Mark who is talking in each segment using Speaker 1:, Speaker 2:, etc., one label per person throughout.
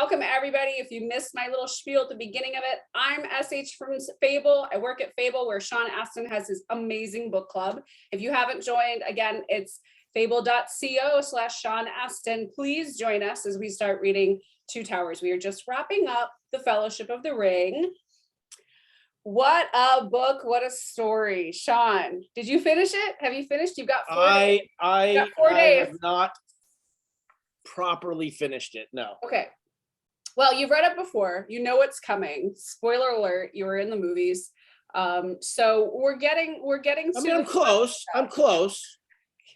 Speaker 1: welcome everybody. If you missed my little spiel at the beginning of it, I'm SH from Fable. I work at Fable, where Sean Astin has his amazing book club. If you haven't joined, again, it's fable.co/Sean Astin. Please join us as we start reading Two Towers. We are just wrapping up the Fellowship of the Ring. What a book, what a story. Sean, did you finish it? Have you finished? You've got 4 days.
Speaker 2: I have not properly finished it, no.
Speaker 1: Okay. Well, you've read it before. You know what's coming. Spoiler alert, you were in the movies. So we're getting
Speaker 2: I mean, I'm close.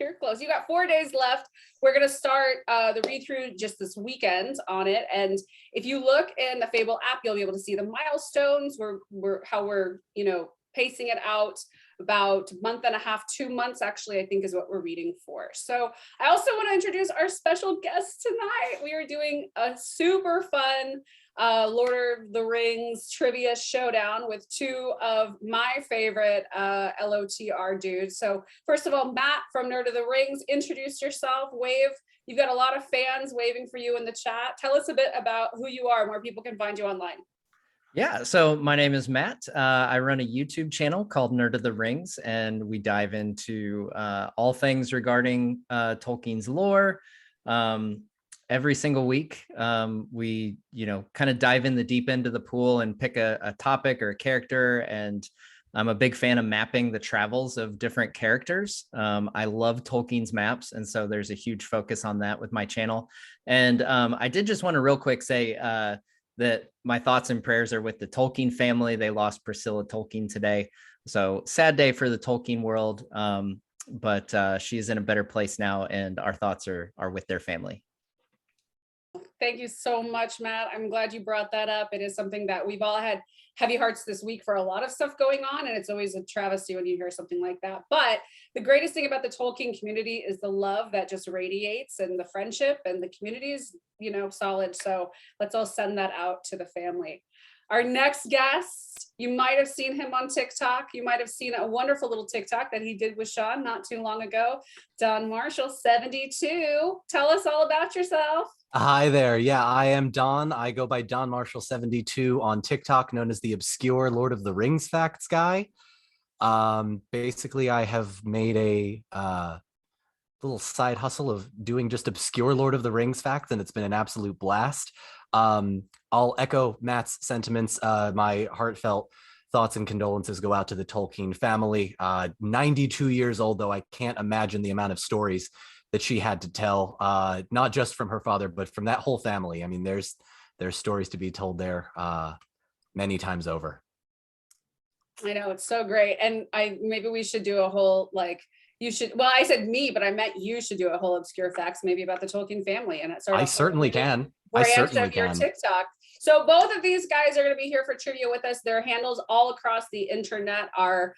Speaker 1: You're close. You got 4 days left. We're going to start the read through just this weekend on it. And if you look in the Fable app, you'll be able to see the milestones. How we're pacing it out. About a month and a half, 2 months, actually, I think is what we're reading for. So I also want to introduce our special guest tonight. We are doing a super fun Lord of the Rings trivia showdown with two of my favorite LOTR dudes. So first of all, Matt from Nerd of the Rings, introduce yourself, wave. You've got a lot of fans waving for you in the chat. Tell us a bit about who you are and where people can find you online.
Speaker 3: Yeah, so my name is Matt. I run a YouTube channel called Nerd of the Rings, and we dive into all things regarding Tolkien's lore. Every single week, we kind of dive in the deep end of the pool and pick a topic or a character. And I'm a big fan of mapping the travels of different characters. I love Tolkien's maps, and so there's a huge focus on that with my channel. And I did just want to real quick say that my thoughts and prayers are with the Tolkien family. They lost Priscilla Tolkien today. So sad day for the Tolkien world, but she's in a better place now, and our thoughts are with their family.
Speaker 1: Thank you so much, Matt. I'm glad you brought that up. It is something that we've all had heavy hearts this week for a lot of stuff going on, and it's always a travesty when you hear something like that. But the greatest thing about the Tolkien community is the love that just radiates, and the friendship, and the community is, solid. So let's all send that out to the family. Our next guest, you might have seen him on TikTok. You might have seen a wonderful little TikTok that he did with Sean not too long ago. Don Marshall, 72. Tell us all about yourself.
Speaker 4: Hi there. Yeah, I am Don. I go by Don Marshall 72 on TikTok, known as the obscure Lord of the Rings facts guy. Basically, I have made a little side hustle of doing just obscure Lord of the Rings facts, and it's been an absolute blast. I'll echo Matt's sentiments. My heartfelt thoughts and condolences go out to the Tolkien family. 92 years old, though, I can't imagine the amount of stories that she had to tell, not just from her father, but from that whole family. I mean, there's stories to be told there many times over.
Speaker 1: I know, it's so great. And maybe we should do a whole, I said me, but I meant you should do a whole obscure facts maybe about the Tolkien family. And
Speaker 4: I certainly can. I certainly
Speaker 1: your
Speaker 4: can.
Speaker 1: TikTok. So both of these guys are going to be here for trivia with us. Their handles all across the internet are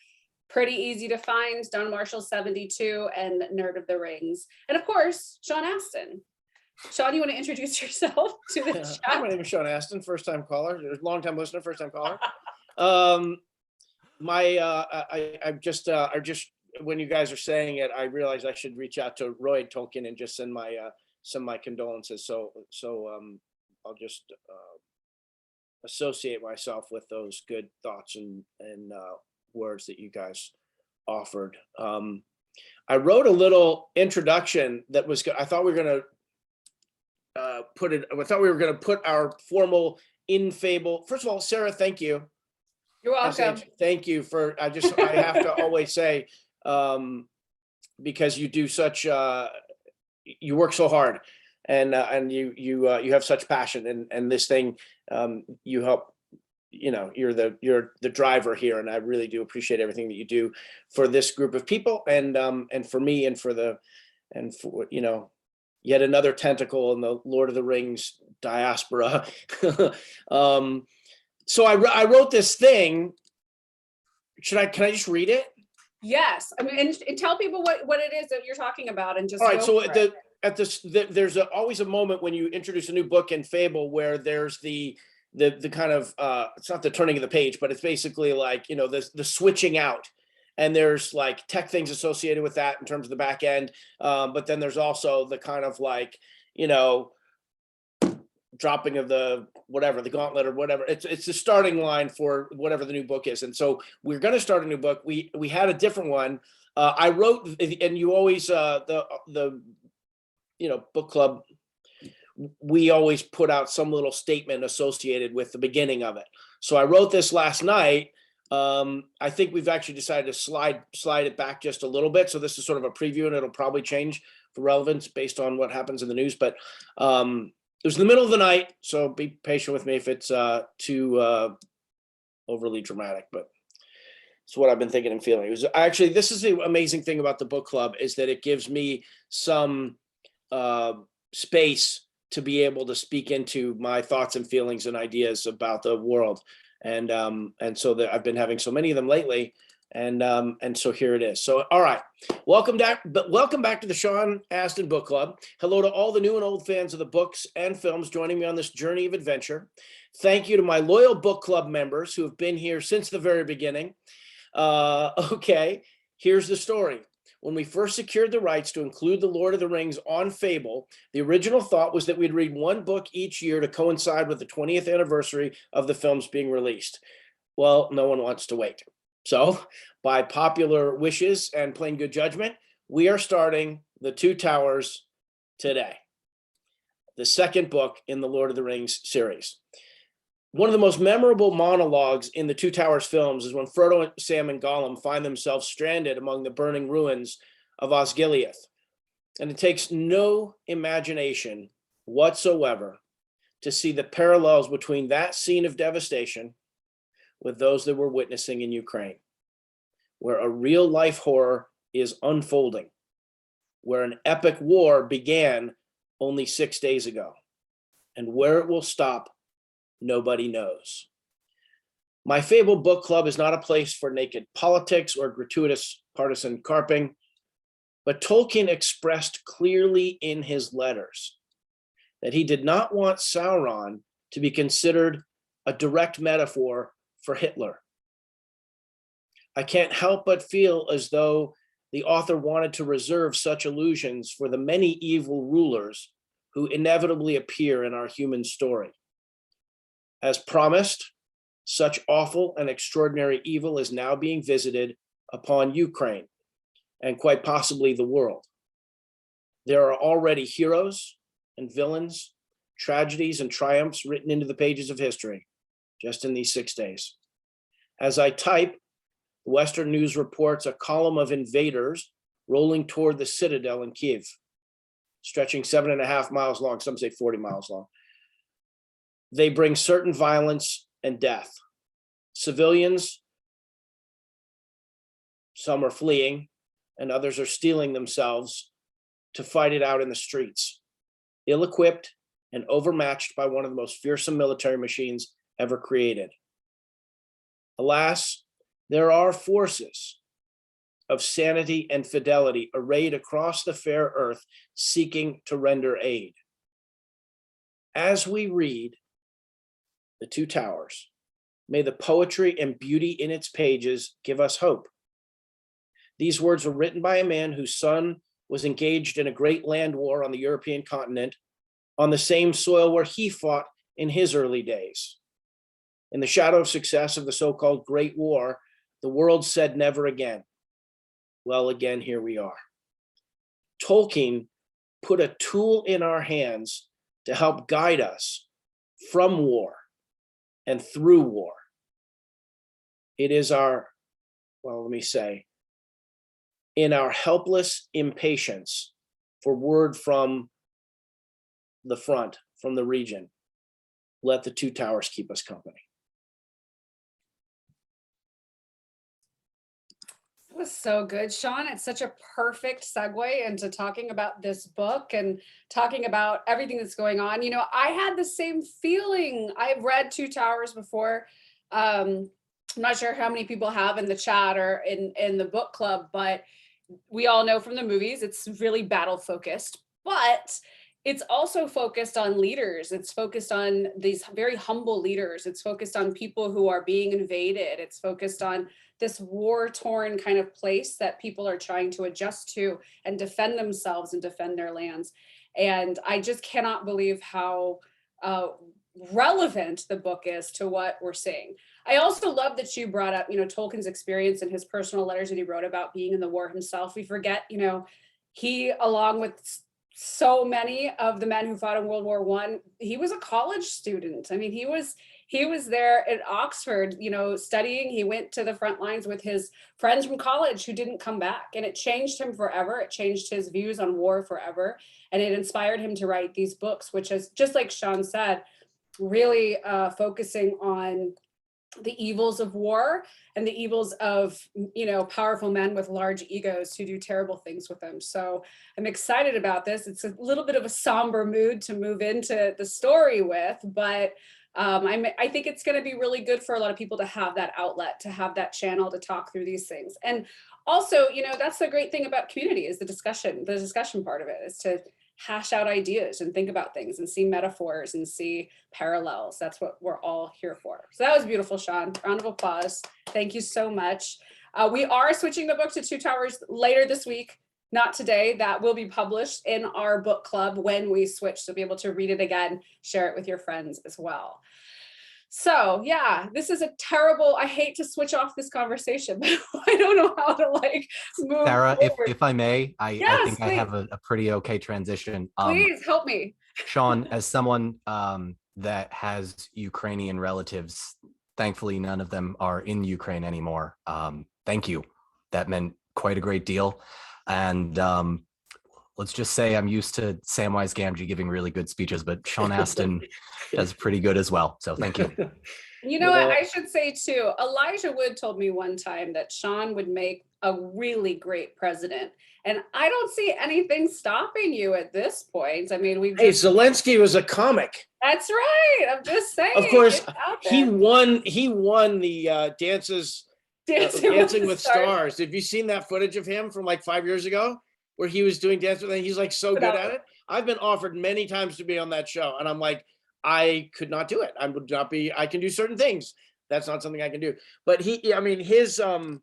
Speaker 1: pretty easy to find. Don Marshall 72 and Nerd of the Rings. And of course, Sean Astin. Sean, you want to introduce yourself to the chat?
Speaker 2: Hi, my name is Sean Astin, first time caller, long time listener, first time caller. I just when you guys are saying it, I realized I should reach out to Roy Tolkien and just send my condolences. So I'll just associate myself with those good thoughts and words that you guys offered. I wrote a little introduction that was good. I thought we were going to put our formal in Fable. First of all, Sarah, thank you.
Speaker 1: You're welcome.
Speaker 2: Thank you for, I have to always say, because you do such, you work so hard, and you have such passion, and this thing, you help. You're the driver here, and I really do appreciate everything that you do for this group of people, and for me, and for yet another tentacle in the Lord of the Rings diaspora. So I wrote this thing. Can I just read it?
Speaker 1: Yes, I mean, and tell people what it is that you're talking about, and just
Speaker 2: all right. So there's always a moment when you introduce a new book in Fable where there's the kind of it's not the turning of the page, but it's basically like the switching out, and there's like tech things associated with that in terms of the back end, but then there's also the kind of like dropping of the whatever, the gauntlet or whatever. It's the starting line for whatever the new book is. And so we're going to start a new book. We had a different one. I wrote, and you always the book club, we always put out some little statement associated with the beginning of it. So I wrote this last night. I think we've actually decided to slide it back just a little bit. So this is sort of a preview, and it'll probably change for relevance based on what happens in the news. But it was in the middle of the night, so be patient with me if it's too overly dramatic, but it's what I've been thinking and feeling. It was actually, this is the amazing thing about the book club, is that it gives me some space to be able to speak into my thoughts and feelings and ideas about the world. And so that I've been having so many of them lately. And so here it is. So, all right. Welcome back to the Sean Astin Book Club. Hello to all the new and old fans of the books and films joining me on this journey of adventure. Thank you to my loyal book club members who have been here since the very beginning. Okay, here's the story. When we first secured the rights to include The Lord of the Rings on Fable, the original thought was that we'd read one book each year to coincide with the 20th anniversary of the films being released. Well, no one wants to wait. So, by popular wishes and plain good judgment, we are starting The Two Towers today, the second book in the Lord of the Rings series. One of the most memorable monologues in the Two Towers films is when Frodo, Sam, and Gollum find themselves stranded among the burning ruins of Osgiliath. And it takes no imagination whatsoever to see the parallels between that scene of devastation with those that we're witnessing in Ukraine, where a real life horror is unfolding, where an epic war began only 6 days ago, and where it will stop, nobody knows. My Fable Book Club is not a place for naked politics or gratuitous partisan carping, but Tolkien expressed clearly in his letters that he did not want Sauron to be considered a direct metaphor for Hitler. I can't help but feel as though the author wanted to reserve such allusions for the many evil rulers who inevitably appear in our human story. As promised, such awful and extraordinary evil is now being visited upon Ukraine and quite possibly the world. There are already heroes and villains, tragedies and triumphs written into the pages of history just in these 6 days. As I type, Western news reports a column of invaders rolling toward the citadel in Kyiv, stretching 7.5 miles long, some say 40 miles long. They bring certain violence and death. Civilians, some are fleeing, and others are steeling themselves to fight it out in the streets, ill-equipped and overmatched by one of the most fearsome military machines ever created. Alas, there are forces of sanity and fidelity arrayed across the fair earth seeking to render aid. As we read The Two Towers, may the poetry and beauty in its pages give us hope. These words were written by a man whose son was engaged in a great land war on the European continent, on the same soil where he fought in his early days. In the shadow of success of the so-called Great War, the world said never again. Well, again, here we are. Tolkien put a tool in our hands to help guide us from war and through war. It is our, in our helpless impatience for word from the front, from the region, let the Two Towers keep us company.
Speaker 1: That was so good, Sean. It's such a perfect segue into talking about this book and talking about everything that's going on. You know, I had the same feeling. I've read Two Towers before. I'm not sure how many people have in the chat or in the book club, but we all know from the movies, it's really battle focused, but it's also focused on leaders. It's focused on these very humble leaders. It's focused on people who are being invaded. It's focused on this war-torn kind of place that people are trying to adjust to and defend themselves and defend their lands. And I just cannot believe how relevant the book is to what we're seeing. I also love that you brought up, Tolkien's experience and his personal letters that he wrote about being in the war himself. We forget, he, along with so many of the men who fought in World War I, he was a college student. I mean, he was there at Oxford, studying. He went to the front lines with his friends from college who didn't come back, and it changed him forever. It changed his views on war forever, and it inspired him to write these books, which is, just like Sean said, really focusing on the evils of war and the evils of, powerful men with large egos who do terrible things with them. So I'm excited about this. It's a little bit of a somber mood to move into the story with, but I think it's going to be really good for a lot of people to have that outlet, to have that channel to talk through these things. And also, that's the great thing about community, is the discussion part of it, is to hash out ideas and think about things and see metaphors and see parallels. That's what we're all here for. So that was beautiful, Sean. Round of applause. Thank you so much. We are switching the book to Two Towers later this week, not today. That will be published in our book club when we switch. So be able to read it again, share it with your friends as well. So yeah, this is a terrible, I hate to switch off this conversation, but I don't know how to move
Speaker 4: Sarah,
Speaker 1: forward.
Speaker 4: if I may, I think
Speaker 1: please.
Speaker 4: I have a pretty okay transition.
Speaker 1: Please help me.
Speaker 4: Sean, as someone that has Ukrainian relatives, thankfully none of them are in Ukraine anymore. Thank you. That meant quite a great deal. And let's just say I'm used to Samwise Gamgee giving really good speeches, but Sean Astin does pretty good as well. So thank you.
Speaker 1: You know what? I should say too, Elijah Wood told me one time that Sean would make a really great president. And I don't see anything stopping you at this point. I mean,
Speaker 2: Hey, Zelensky was a comic.
Speaker 1: That's right. I'm just saying.
Speaker 2: Of course, he won the Dancing with Stars. Have you seen that footage of him from like 5 years ago, where he was doing Dance with, and he's like so good at it? I've been offered many times to be on that show, and I'm like, I could not do it. I would not be. I can do certain things. That's not something I can do. But his the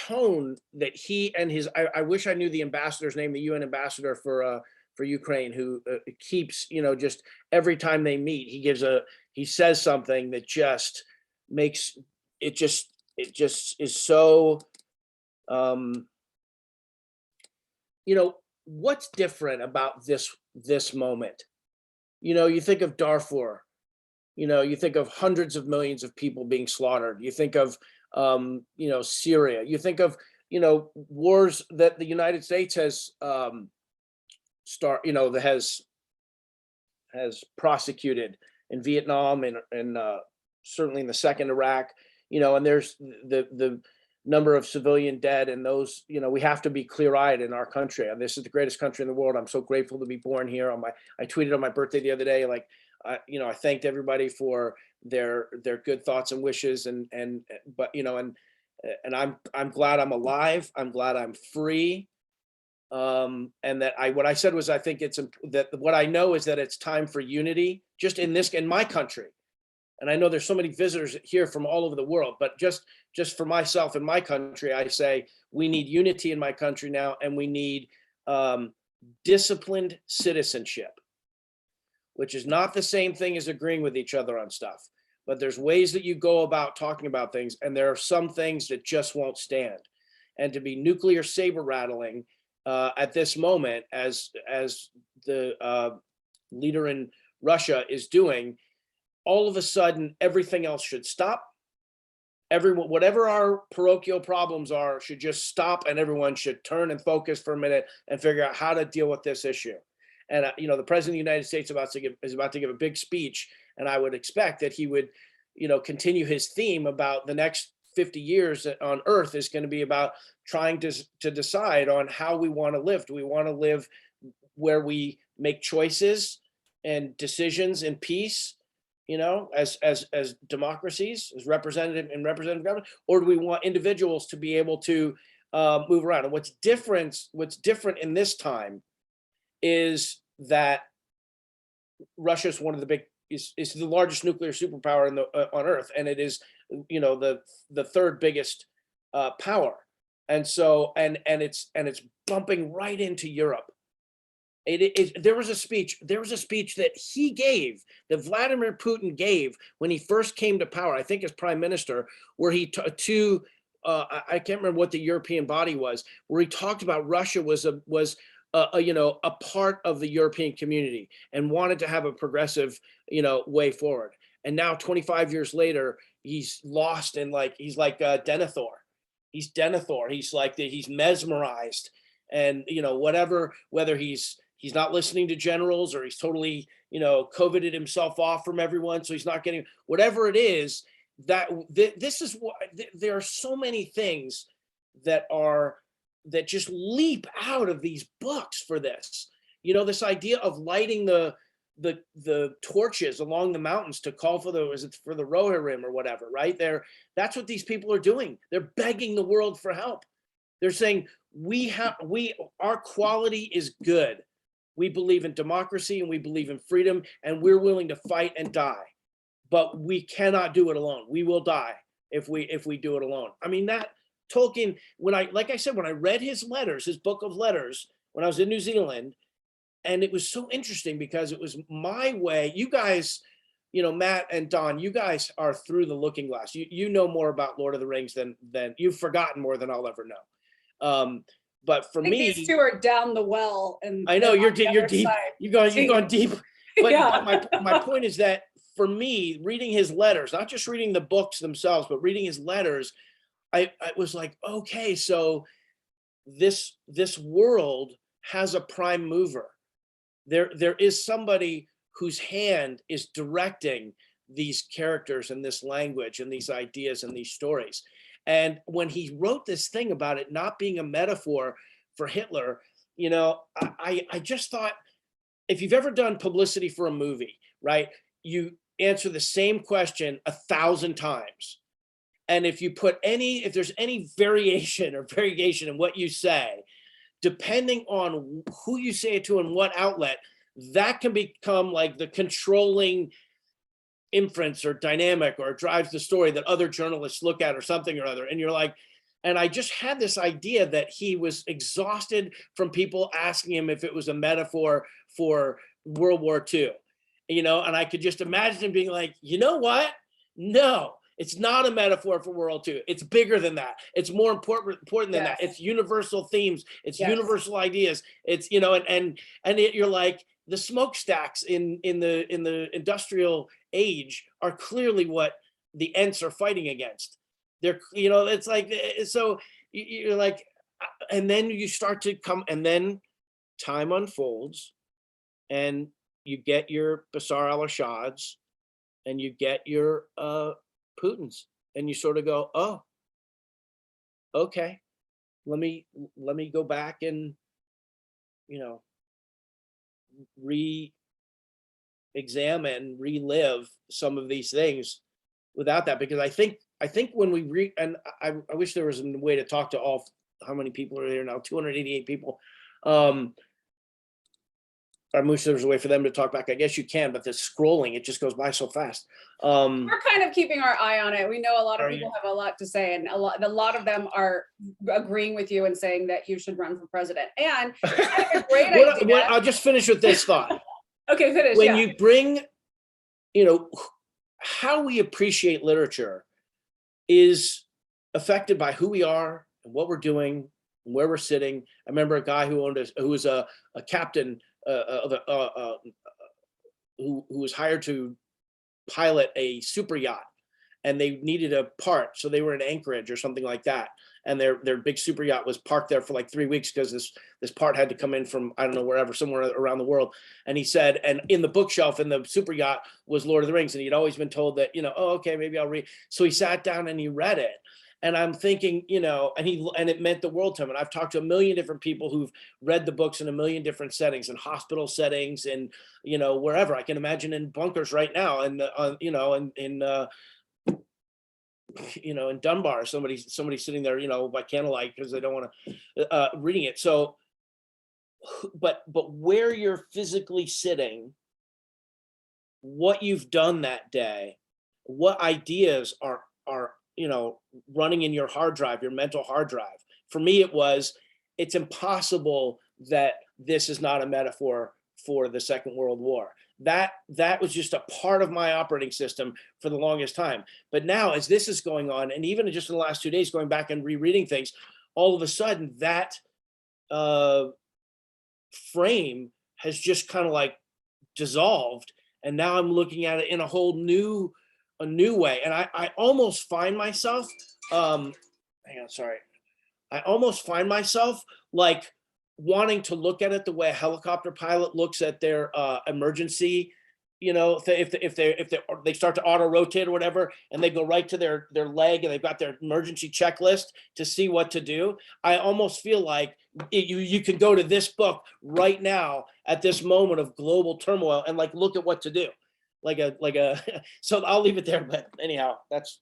Speaker 2: tone that he and his, I wish I knew the ambassador's name, the UN ambassador for Ukraine, who keeps, just every time they meet, he says something that just makes it just is so, what's different about this moment? You think of Darfur, you think of hundreds of millions of people being slaughtered. You think of, Syria. You think of, wars that the United States has has prosecuted in Vietnam and certainly in the second Iraq, and there's the number of civilian dead, and those, we have to be clear-eyed in our country. And this is the greatest country in the world. I'm so grateful to be born here. I tweeted on my birthday the other day, I thanked everybody for their good thoughts and wishes, and I'm glad I'm alive. I'm glad I'm free. And that what I said was, I think that what I know is that it's time for unity just in my country. And I know there's so many visitors here from all over the world, but just for myself in my country, I say we need unity in my country now, and we need disciplined citizenship, which is not the same thing as agreeing with each other on stuff. But there's ways that you go about talking about things, and there are some things that just won't stand. And to be nuclear saber rattling at this moment, as the leader in Russia is doing, all of a sudden everything else should stop. Everyone, whatever our parochial problems are, should just stop, and everyone should turn and focus for a minute and figure out how to deal with this issue. And the president of the United States is about to give a big speech, and I would expect that he would, continue his theme about the next 50 years on Earth is going to be about trying to decide on how we want to live. Do we want to live where we make choices and decisions in peace, as democracies, as representative government, or do we want individuals to be able to move around? And what's different in this time is that Russia is one of the is the largest nuclear superpower on Earth, and it is, the third biggest power, and so and it's bumping right into Europe, There was a speech that he gave, that Vladimir Putin gave when he first came to power, I think as prime minister, where he I can't remember what the European body was, where he talked about Russia was a part of the European community and wanted to have a progressive, way forward. And now 25 years later, he's lost in he's like Denethor. He's Denethor. He's mesmerized, and whether he's not listening to generals, or he's totally, COVIDed himself off from everyone, so he's not getting whatever it is. This is what there are so many things that just leap out of these books for this. This idea of lighting the torches along the mountains to call for the Rohirrim or whatever, right there. That's what these people are doing. They're begging the world for help. They're saying our quality is good. We believe in democracy and we believe in freedom, and we're willing to fight and die, but we cannot do it alone. We will die if we do it alone. I mean, that Tolkien, when I read his letters, his book of letters, when I was in New Zealand, and it was so interesting because it was my way. You guys, Matt and Don, you guys are through the looking glass. You know more about Lord of the Rings than you've forgotten more than I'll ever know. But for me,
Speaker 1: these two are down the well, and
Speaker 2: I know you're deep.
Speaker 1: Side.
Speaker 2: You've gone deep. But,
Speaker 1: Yeah.
Speaker 2: but my point is that for me, reading his letters, not just reading the books themselves, but reading his letters, I was like, okay, so this world has a prime mover. There is somebody whose hand is directing these characters and this language and these ideas and these stories. And when he wrote this thing about it not being a metaphor for Hitler, I just thought, if you've ever done publicity for a movie, right, you answer the same question 1,000 times. And if there's any variation in what you say, depending on who you say it to and what outlet, that can become like the controlling inference or dynamic, or it drives the story that other journalists look at or something or other. And you're like, and I just had this idea that he was exhausted from people asking him if it was a metaphor for World War II, and I could just imagine him being like, you know what? No, it's not a metaphor for World War II. It's bigger than that. It's more important than that. It's universal themes. It's universal ideas. It's, you're like, the smokestacks in the industrial age are clearly what the Ents are fighting against. They're, it's like, so you're like, and then you start to come, and then time unfolds, and you get your Bashar al-Assads, and you get your Putins, and you sort of go, oh, okay, let me go back and, re-examine, relive some of these things without that, because I think when we and I wish there was a way to talk to all, how many people are there now? 288 people. I wish there was a way for them to talk back. I guess you can, but the scrolling, it just goes by so fast.
Speaker 1: We're kind of keeping our eye on it. We know a lot of people have a lot to say, and a lot of them are agreeing with you and saying that you should run for president. And I have a great idea.
Speaker 2: I'll just finish with this thought.
Speaker 1: Okay, finish.
Speaker 2: When you bring, how we appreciate literature is affected by who we are and what we're doing and where we're sitting. I remember a guy who was a captain who was hired to pilot a super yacht, and they needed a part, so they were in Anchorage or something like that, and their big super yacht was parked there for like 3 weeks because this part had to come in from, I don't know, wherever, somewhere around the world. And he said, and in the bookshelf in the super yacht was Lord of the Rings, and he'd always been told that, oh, okay, maybe I'll read. So he sat down and he read it. And I'm thinking, and it meant the world to him. And I've talked to a million different people who've read the books in a million different settings, in hospital settings, and wherever. I can imagine in bunkers right now, and in Dunbar, somebody sitting there, by candlelight because they don't want to reading it. So, but where you're physically sitting, what you've done that day, what ideas are running in your hard drive, your mental hard drive. For me, it's impossible that this is not a metaphor for the Second World War. That was just a part of my operating system for the longest time. But now, as this is going on, and even just in the last 2 days, going back and rereading things, all of a sudden that frame has just kind of like dissolved, and now I'm looking at it in a whole new way. And I almost find myself, hang on, sorry. I almost find myself like wanting to look at it the way a helicopter pilot looks at their emergency, you know, if they start to auto rotate or whatever, and they go right to their leg and they've got their emergency checklist to see what to do. I almost feel like you can go to this book right now at this moment of global turmoil and like look at what to do, like a so I'll leave it there. But anyhow, that's,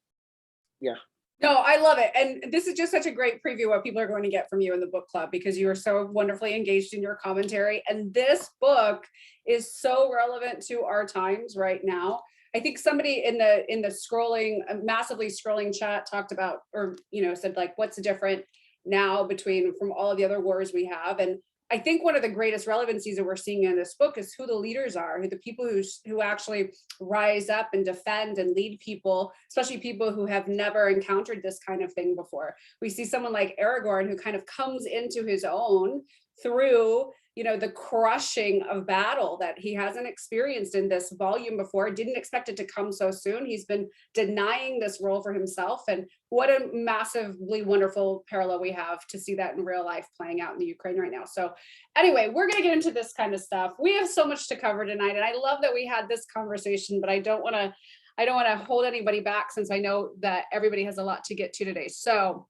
Speaker 2: yeah.
Speaker 1: No, I love it. And this is just such a great preview of what people are going to get from you in the book club, because you are so wonderfully engaged in your commentary. And this book is so relevant to our times right now. I think somebody in the scrolling, massively scrolling chat talked about, or, you know, said like, what's different now from all of the other wars we have. And I think one of the greatest relevancies that we're seeing in this book is who the leaders are, who the people who actually rise up and defend and lead people, especially people who have never encountered this kind of thing before. We see someone like Aragorn, who kind of comes into his own through, you know, the crushing of battle that he hasn't experienced in this volume before. Didn't expect it to come so soon. He's been denying this role for himself. And what a massively wonderful parallel we have to see that in real life playing out in the Ukraine right now. So anyway, we're going to get into this kind of stuff. We have so much to cover tonight, and I love that we had this conversation, but I don't want to hold anybody back, since I know that everybody has a lot to get to today. So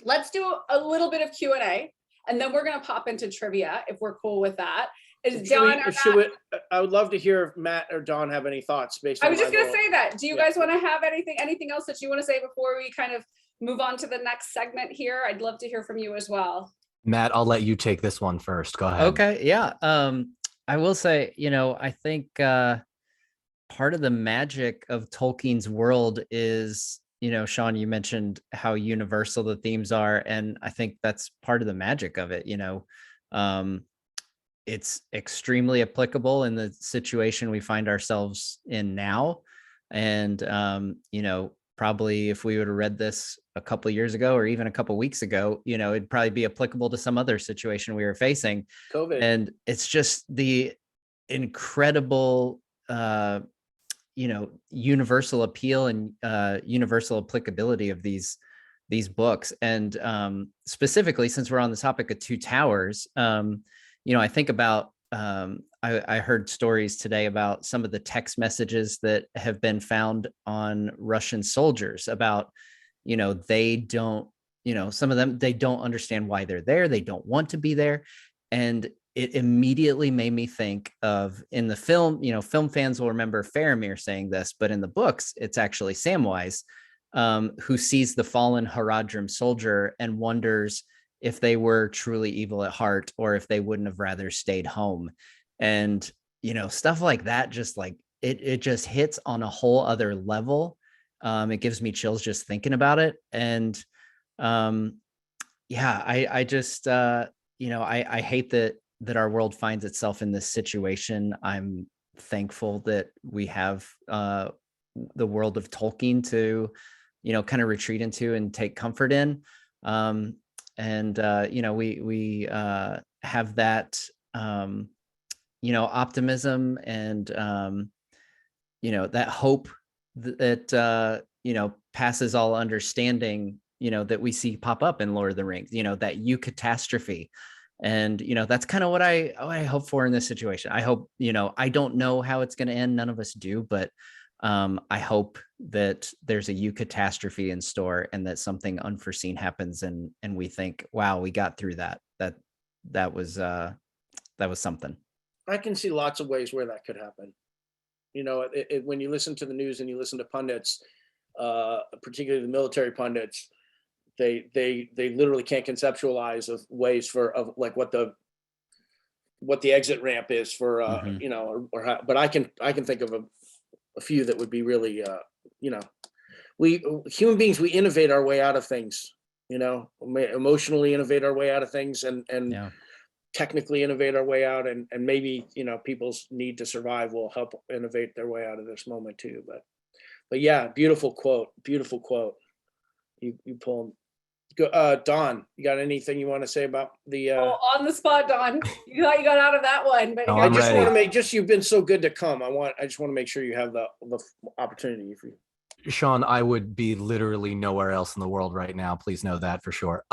Speaker 1: let's do a little bit of Q&A. And then we're going to pop into trivia, if we're cool with that. Is Don or Matt?
Speaker 2: I would love to hear if Matt or Don have any thoughts based on.
Speaker 1: I was just going to say that. Do you guys want to have anything else that you want to say before we kind of move on to the next segment here? I'd love to hear from you as well.
Speaker 4: Matt, I'll let you take this one first. Go ahead.
Speaker 3: Okay. Yeah. I will say, you know, I think part of the magic of Tolkien's world is, you know, Sean, you mentioned how universal the themes are, and I think that's part of the magic of it. You know, it's extremely applicable in the situation we find ourselves in now. And, you know, probably if we would have read this a couple of years ago or even a couple of weeks ago, you know, it'd probably be applicable to some other situation we were facing.
Speaker 2: COVID.
Speaker 3: And it's just the incredible, you know, universal appeal and universal applicability of these books. And specifically, since we're on the topic of Two Towers, you know, I think about, I heard stories today about some of the text messages that have been found on Russian soldiers about, you know, they don't, you know, some of them, they don't understand why they're there. They don't want to be there. And it immediately made me think of, in the film, you know, film fans will remember Faramir saying this, but in the books, it's actually Samwise, who sees the fallen Haradrim soldier and wonders if they were truly evil at heart or if they wouldn't have rather stayed home. And, you know, stuff like that, just like it just hits on a whole other level. It gives me chills just thinking about it. And yeah, I just, you know, I hate that our world finds itself in this situation. I'm thankful that we have the world of Tolkien to, you know, kind of retreat into and take comfort in. And you know, we have that, you know, optimism and, you know, that hope that, you know, passes all understanding, you know, that we see pop up in Lord of the Rings, you know, that eucatastrophe. And, you know, that's kind of what I hope for in this situation. I hope, you know, I don't know how it's going to end. None of us do, but I hope that there's a eucatastrophe in store and that something unforeseen happens and we think, wow, we got through that. That was something.
Speaker 2: I can see lots of ways where that could happen. You know, when you listen to the news and you listen to pundits, particularly the military pundits, they literally can't conceptualize of ways of like what the exit ramp is for you know, or how, but I can think of a few that would be really you know, we human beings, we innovate our way out of things, you know, emotionally innovate our way out of things, and technically innovate our way out, and maybe, people's need to survive will help innovate their way out of this moment too. But yeah, beautiful quote. You pulled. Don, you got anything you want to say about the?
Speaker 1: Oh, on the spot, Don. You thought you got out of that one, but
Speaker 4: No,
Speaker 2: I
Speaker 4: I'm
Speaker 2: just want to
Speaker 4: ready.
Speaker 2: you've been so good to come. I just want to make sure you have the opportunity if you.
Speaker 4: Sean, I would be literally nowhere else in the world right now. Please know that for sure.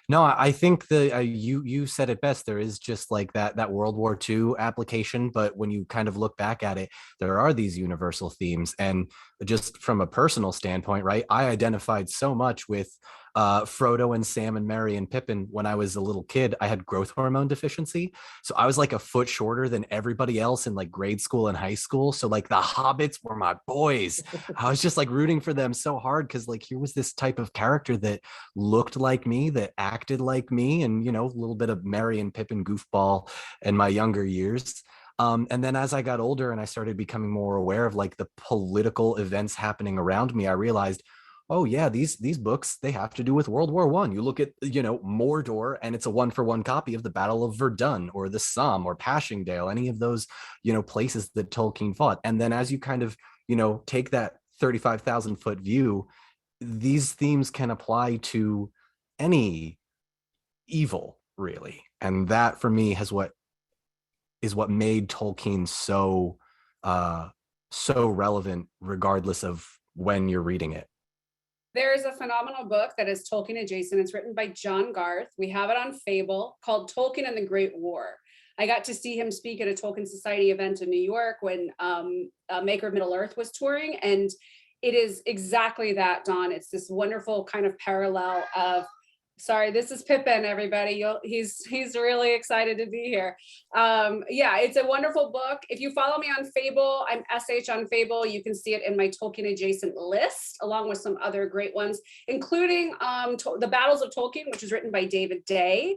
Speaker 4: No, I think you said it best. There is just like that World War II application, but when you kind of look back at it, there are these universal themes. And just from a personal standpoint, right? I identified so much with Frodo and Sam and Merry and Pippin when I was a little kid. I had growth hormone deficiency, so I was like a foot shorter than everybody else in like grade school and high school. So like the hobbits were my boys. I was just like rooting for them so hard because like here was this type of character that looked like me, that acted like me, and a little bit of Merry and Pippin goofball in my younger years. And then as I got older and I started becoming more aware of like the political events happening around me, I realized, oh yeah, these books, they have to do with World War I. You look at Mordor, and it's a 1-for-1 copy of the Battle of Verdun or the Somme or Passchendaele, any of those places that Tolkien fought. And then as you kind of take that 35,000 foot view, these themes can apply to any evil, really. And that for me is what made Tolkien so relevant regardless of when you're reading it.
Speaker 1: there is a phenomenal book that is Tolkien adjacent. It's written by John Garth. We have it on Fable, called Tolkien and the Great War. I got to see him speak at a Tolkien Society event in New York when Maker of Middle-earth was touring. And it is exactly that, Don. It's this wonderful kind of parallel of, sorry, this is Pippin, everybody. He's really excited to be here. Yeah, it's a wonderful book. If you follow me on Fable, I'm SH on Fable. You can see it in my Tolkien adjacent list, along with some other great ones, including The Battles of Tolkien, which is written by David Day.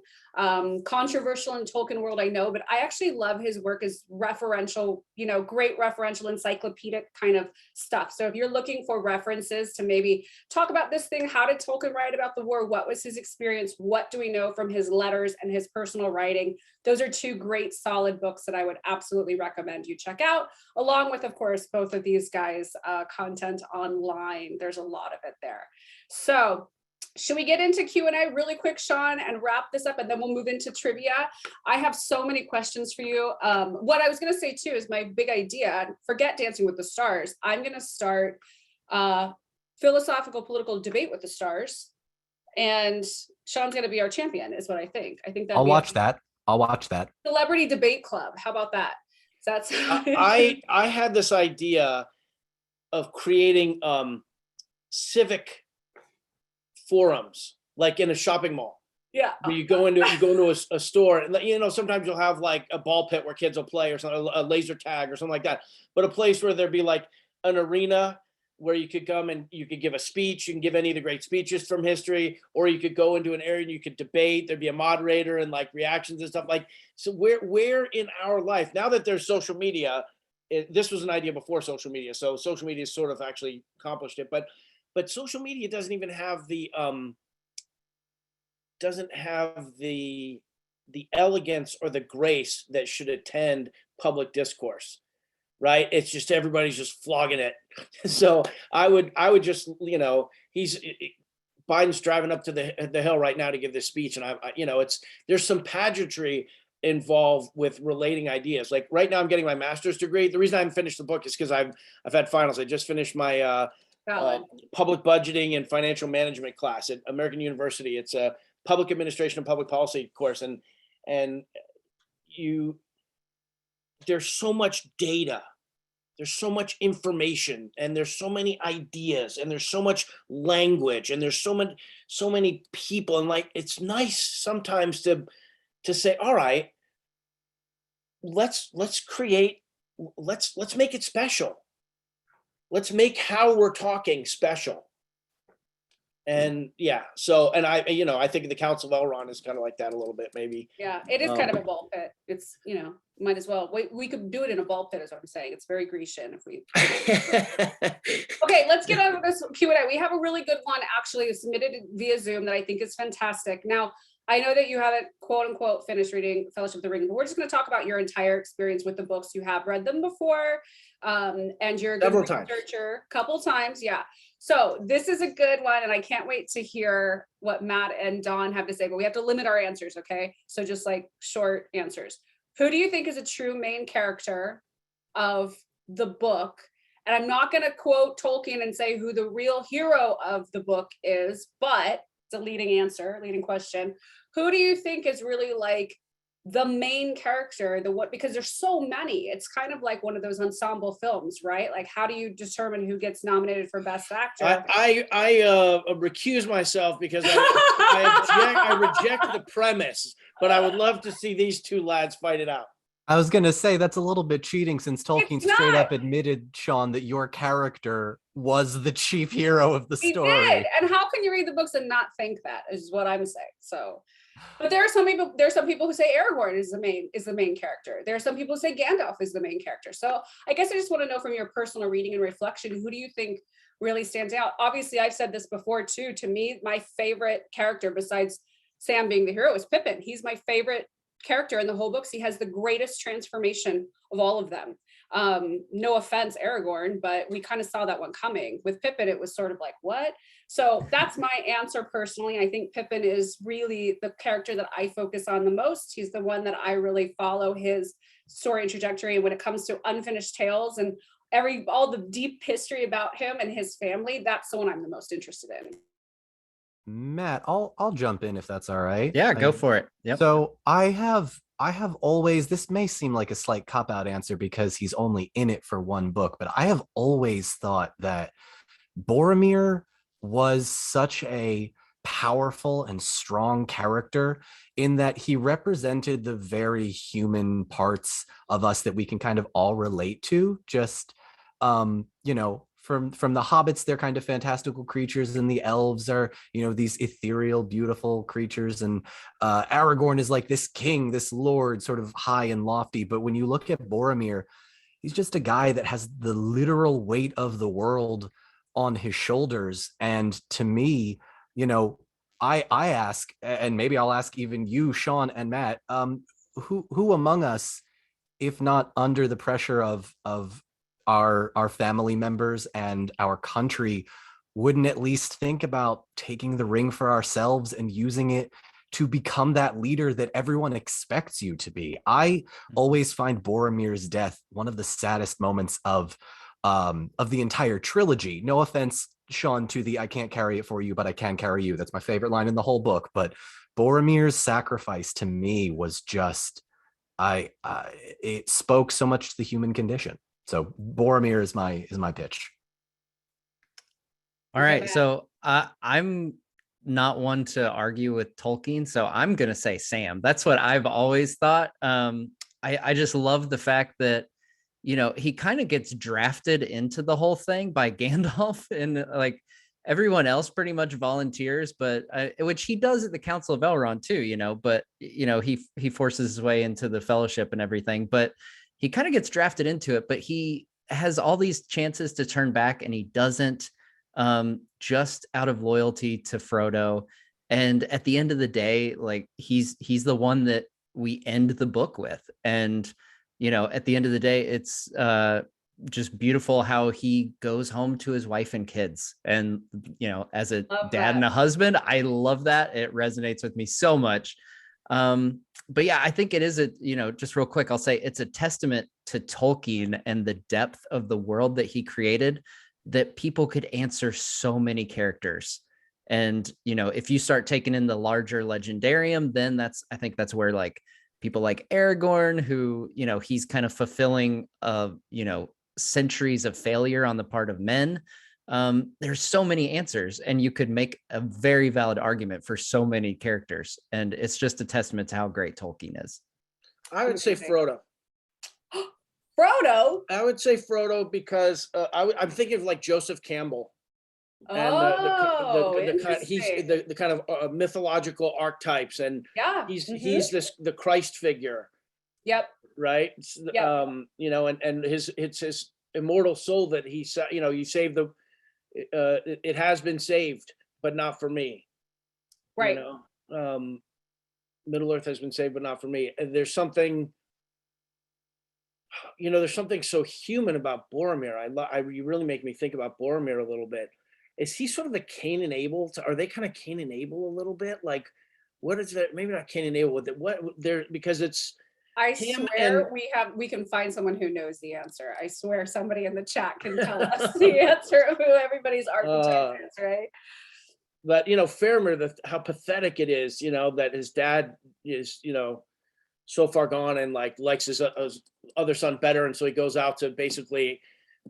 Speaker 1: Controversial in Tolkien world, I know, but I actually love his work as referential, great referential encyclopedic kind of stuff. So if you're looking for references to maybe talk about this thing, how did Tolkien write about the war? What was his experience? What do we know from his letters and his personal writing? Those are two great solid books that I would absolutely recommend you check out, along with, of course, both of these guys' content online. There's a lot of it there. So should we get into Q&A really quick, Sean, and wrap this up, and then we'll move into trivia? I have so many questions for you. What I was going to say, too, is my big idea, forget Dancing with the Stars. I'm going to start philosophical political debate with the stars, and Sean's going to be our champion, is what I think. I think that
Speaker 4: I'll watch that.
Speaker 1: Celebrity debate club. How about that? That's
Speaker 2: I had this idea of creating civic forums, like in a shopping mall.
Speaker 1: Yeah.
Speaker 2: Where you go into a store, and sometimes you'll have like a ball pit where kids will play, or something, a laser tag or something like that. But a place where there'd be like an arena where you could come and you could give a speech. You can give any of the great speeches from history, or you could go into an area and you could debate. There'd be a moderator and like reactions and stuff. Like, so where in our life, now that there's social media, this was an idea before social media. So social media sort of actually accomplished it, but social media doesn't even have the elegance or the grace that should attend public discourse, right? It's just everybody's just flogging it. So I would just, Biden's driving up to the Hill right now to give this speech, and there's some pageantry involved with relating ideas. Like right now I'm getting my master's degree. The reason I haven't finished the book is because I've had finals. I just finished my public budgeting and financial management class at American University. It's a public administration and public policy course, and there's so much data, there's so much information, and there's so many ideas, and there's so much language, and there's so many people, and like it's nice sometimes to say, all right, let's make it special. Let's make how we're talking special. And yeah, so, and I think the Council of Elrond is kind of like that a little bit, maybe.
Speaker 1: Yeah, it is kind of a ball pit. It's, might as well. We could do it in a ball pit, is what I'm saying. It's very Grecian if we. Okay, let's get on with this Q&A. We have a really good one actually submitted via Zoom that I think is fantastic. Now, I know that you haven't quote unquote finished reading Fellowship of the Ring, but we're just going to talk about your entire experience with the books. You have read them before, and you're a good
Speaker 2: Several times.
Speaker 1: researcher, couple times, yeah. So this is a good one, and I can't wait to hear what Matt and Dawn have to say, but we have to limit our answers, okay? So just like short answers. Who do you think is a true main character of the book? And I'm not going to quote Tolkien and say who the real hero of the book is, but it's a leading answer, leading question. Who do you think is really like the main character, the what, because there's so many, it's kind of like one of those ensemble films, right? Like, how do you determine who gets nominated for Best Actor?
Speaker 2: I recuse myself because I reject the premise, but I would love to see these two lads fight it out.
Speaker 4: I was gonna say that's a little bit cheating since Tolkien
Speaker 1: It's
Speaker 4: straight
Speaker 1: not.
Speaker 4: up admitted, Sean, that your character was the chief hero of the
Speaker 1: He
Speaker 4: story.
Speaker 1: did. And how can you read the books and not think that, is what I'm saying. So, but there are some people who say Aragorn is the main character. There are some people who say Gandalf is the main character. So I guess I just want to know from your personal reading and reflection, who do you think really stands out? Obviously, I've said this before too. To me, my favorite character besides Sam being the hero is Pippin. He's my favorite character in the whole books. He has the greatest transformation of all of them. No offense, Aragorn, but we kind of saw that one coming. With Pippin, it was sort of like, what? So that's my answer personally. I think Pippin is really the character that I focus on the most. He's the one that I really follow his story and trajectory. When it comes to unfinished tales and all the deep history about him and his family, that's the one I'm the most interested in.
Speaker 4: Matt, I'll jump in if that's all right.
Speaker 3: Yeah, go for it. Yep.
Speaker 4: So I have always, this may seem like a slight cop-out answer because he's only in it for one book, but I have always thought that Boromir was such a powerful and strong character in that he represented the very human parts of us that we can kind of all relate to. Just you know, from the hobbits, they're kind of fantastical creatures, and the elves are, you know, these ethereal, beautiful creatures, and Aragorn is like this king, this lord, sort of high and lofty. But when you look at Boromir, he's just a guy that has the literal weight of the world on his shoulders. And to me, you know, I ask, and maybe I'll ask even you, Sean and Matt, who among us, if not under the pressure of our family members and our country, wouldn't at least think about taking the ring for ourselves and using it to become that leader that everyone expects you to be? I always find Boromir's death one of the saddest moments of the entire trilogy. No offense, Sean, to the "I can't carry it for you, but I can carry you." That's my favorite line in the whole book. But Boromir's sacrifice to me was just, it spoke so much to the human condition. So Boromir is my pitch.
Speaker 3: All right, so I'm not one to argue with Tolkien, so I'm gonna say Sam. That's what I've always thought. I just love the fact that, you know, he kind of gets drafted into the whole thing by Gandalf, and like everyone else pretty much volunteers, but which he does at the Council of Elrond too, you know. But you know, he forces his way into the Fellowship and everything, but he kind of gets drafted into it. But he has all these chances to turn back, and he doesn't, just out of loyalty to Frodo. And at the end of the day, like he's the one that we end the book with. And you know, at the end of the day, it's just beautiful how he goes home to his wife and kids. And, you know, as a dad and a husband, I love that. It resonates with me so much. But yeah, I think it is you know, just real quick, I'll say it's a testament to Tolkien and the depth of the world that he created, that people could answer so many characters. And, you know, if you start taking in the larger legendarium, then I think that's where like people like Aragorn, who, you know, he's kind of fulfilling you know, centuries of failure on the part of men. There's so many answers, and you could make a very valid argument for so many characters. And it's just a testament to how great Tolkien is.
Speaker 2: I would say Frodo.
Speaker 1: Frodo?
Speaker 2: I would say Frodo because I'm thinking of like Joseph Campbell. And the kind of mythological archetypes, and
Speaker 1: yeah,
Speaker 2: he's the Christ figure.
Speaker 1: Yep.
Speaker 2: Right.
Speaker 1: Yep.
Speaker 2: You know, and his immortal soul that he, you know, you saved it has been saved, but not for me.
Speaker 1: Right.
Speaker 2: You know? Middle Earth has been saved, but not for me. And there's something, there's something so human about Boromir. You really make me think about Boromir a little bit. Is he sort of the Cain and Abel? Are they kind of Cain and Abel a little bit? Like, what is that? Maybe not Cain and Abel with it. What there, because it's
Speaker 1: I
Speaker 2: him
Speaker 1: swear we can find someone who knows the answer. I swear somebody in the chat can tell us the answer of who everybody's archetype is, right?
Speaker 2: But Faramir, how pathetic it is, that his dad is, so far gone and like likes his other son better, and so he goes out to basically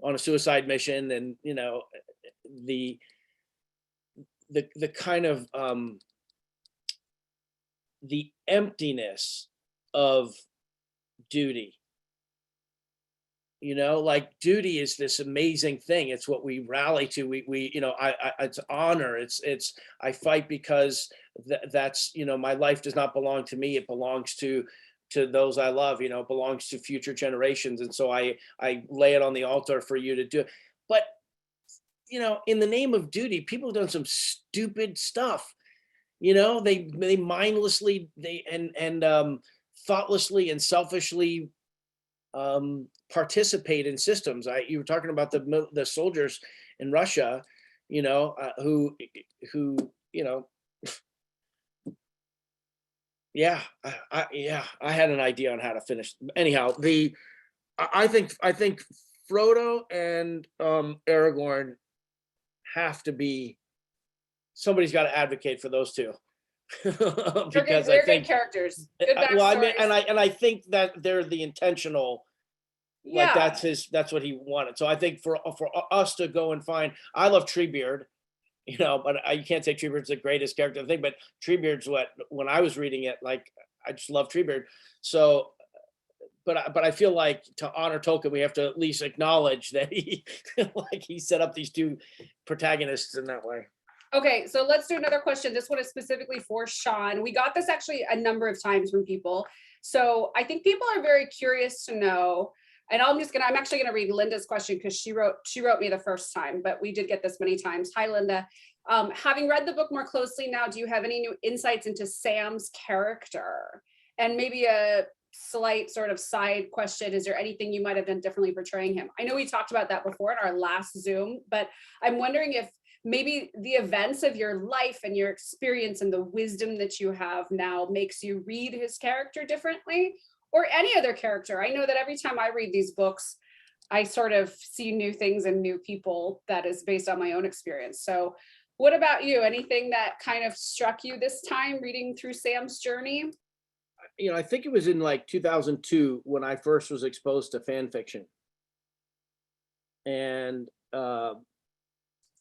Speaker 2: on a suicide mission, and the kind of the emptiness of duty. Like duty is this amazing thing. It's what we rally to. We it's honor. It's I fight because that's my life does not belong to me. It belongs to those I love. It belongs to future generations. And so I lay it on the altar for you to do. But in the name of duty, people have done some stupid stuff. They mindlessly and thoughtlessly and selfishly participate in systems. You were talking about the soldiers in Russia, who yeah, I had an idea on how to finish. Anyhow, I think Frodo and Aragorn have to be. Somebody's got to advocate for those two. Because
Speaker 1: they're good characters. Good
Speaker 2: well, I mean,
Speaker 1: backstories.
Speaker 2: and I think that they're the intentional.
Speaker 1: Yeah.
Speaker 2: Like that's what he wanted. So I think for us to go and find, I love Treebeard, but you can't say Treebeard's the greatest character thing, but Treebeard's when I was reading it, like I just love Treebeard. So, but I feel like to honor Tolkien, we have to at least acknowledge that he set up these two protagonists in that way.
Speaker 1: Okay, so let's do another question. This one is specifically for Sean. We got this actually a number of times from people. So I think people are very curious to know, and I'm actually gonna read Linda's question because she wrote me the first time, but we did get this many times. Hi, Linda. Having read the book more closely now, do you have any new insights into Sam's character? And maybe a slight sort of side question, is there anything you might have done differently portraying him? I know we talked about that before in our last Zoom, but I'm wondering if maybe the events of your life and your experience and the wisdom that you have now makes you read his character differently, or any other character. I know that every time I read these books, I sort of see new things and new people that is based on my own experience. So what about you? Anything that kind of struck you this time reading through Sam's journey?
Speaker 2: I think it was in like 2002 when I first was exposed to fan fiction. And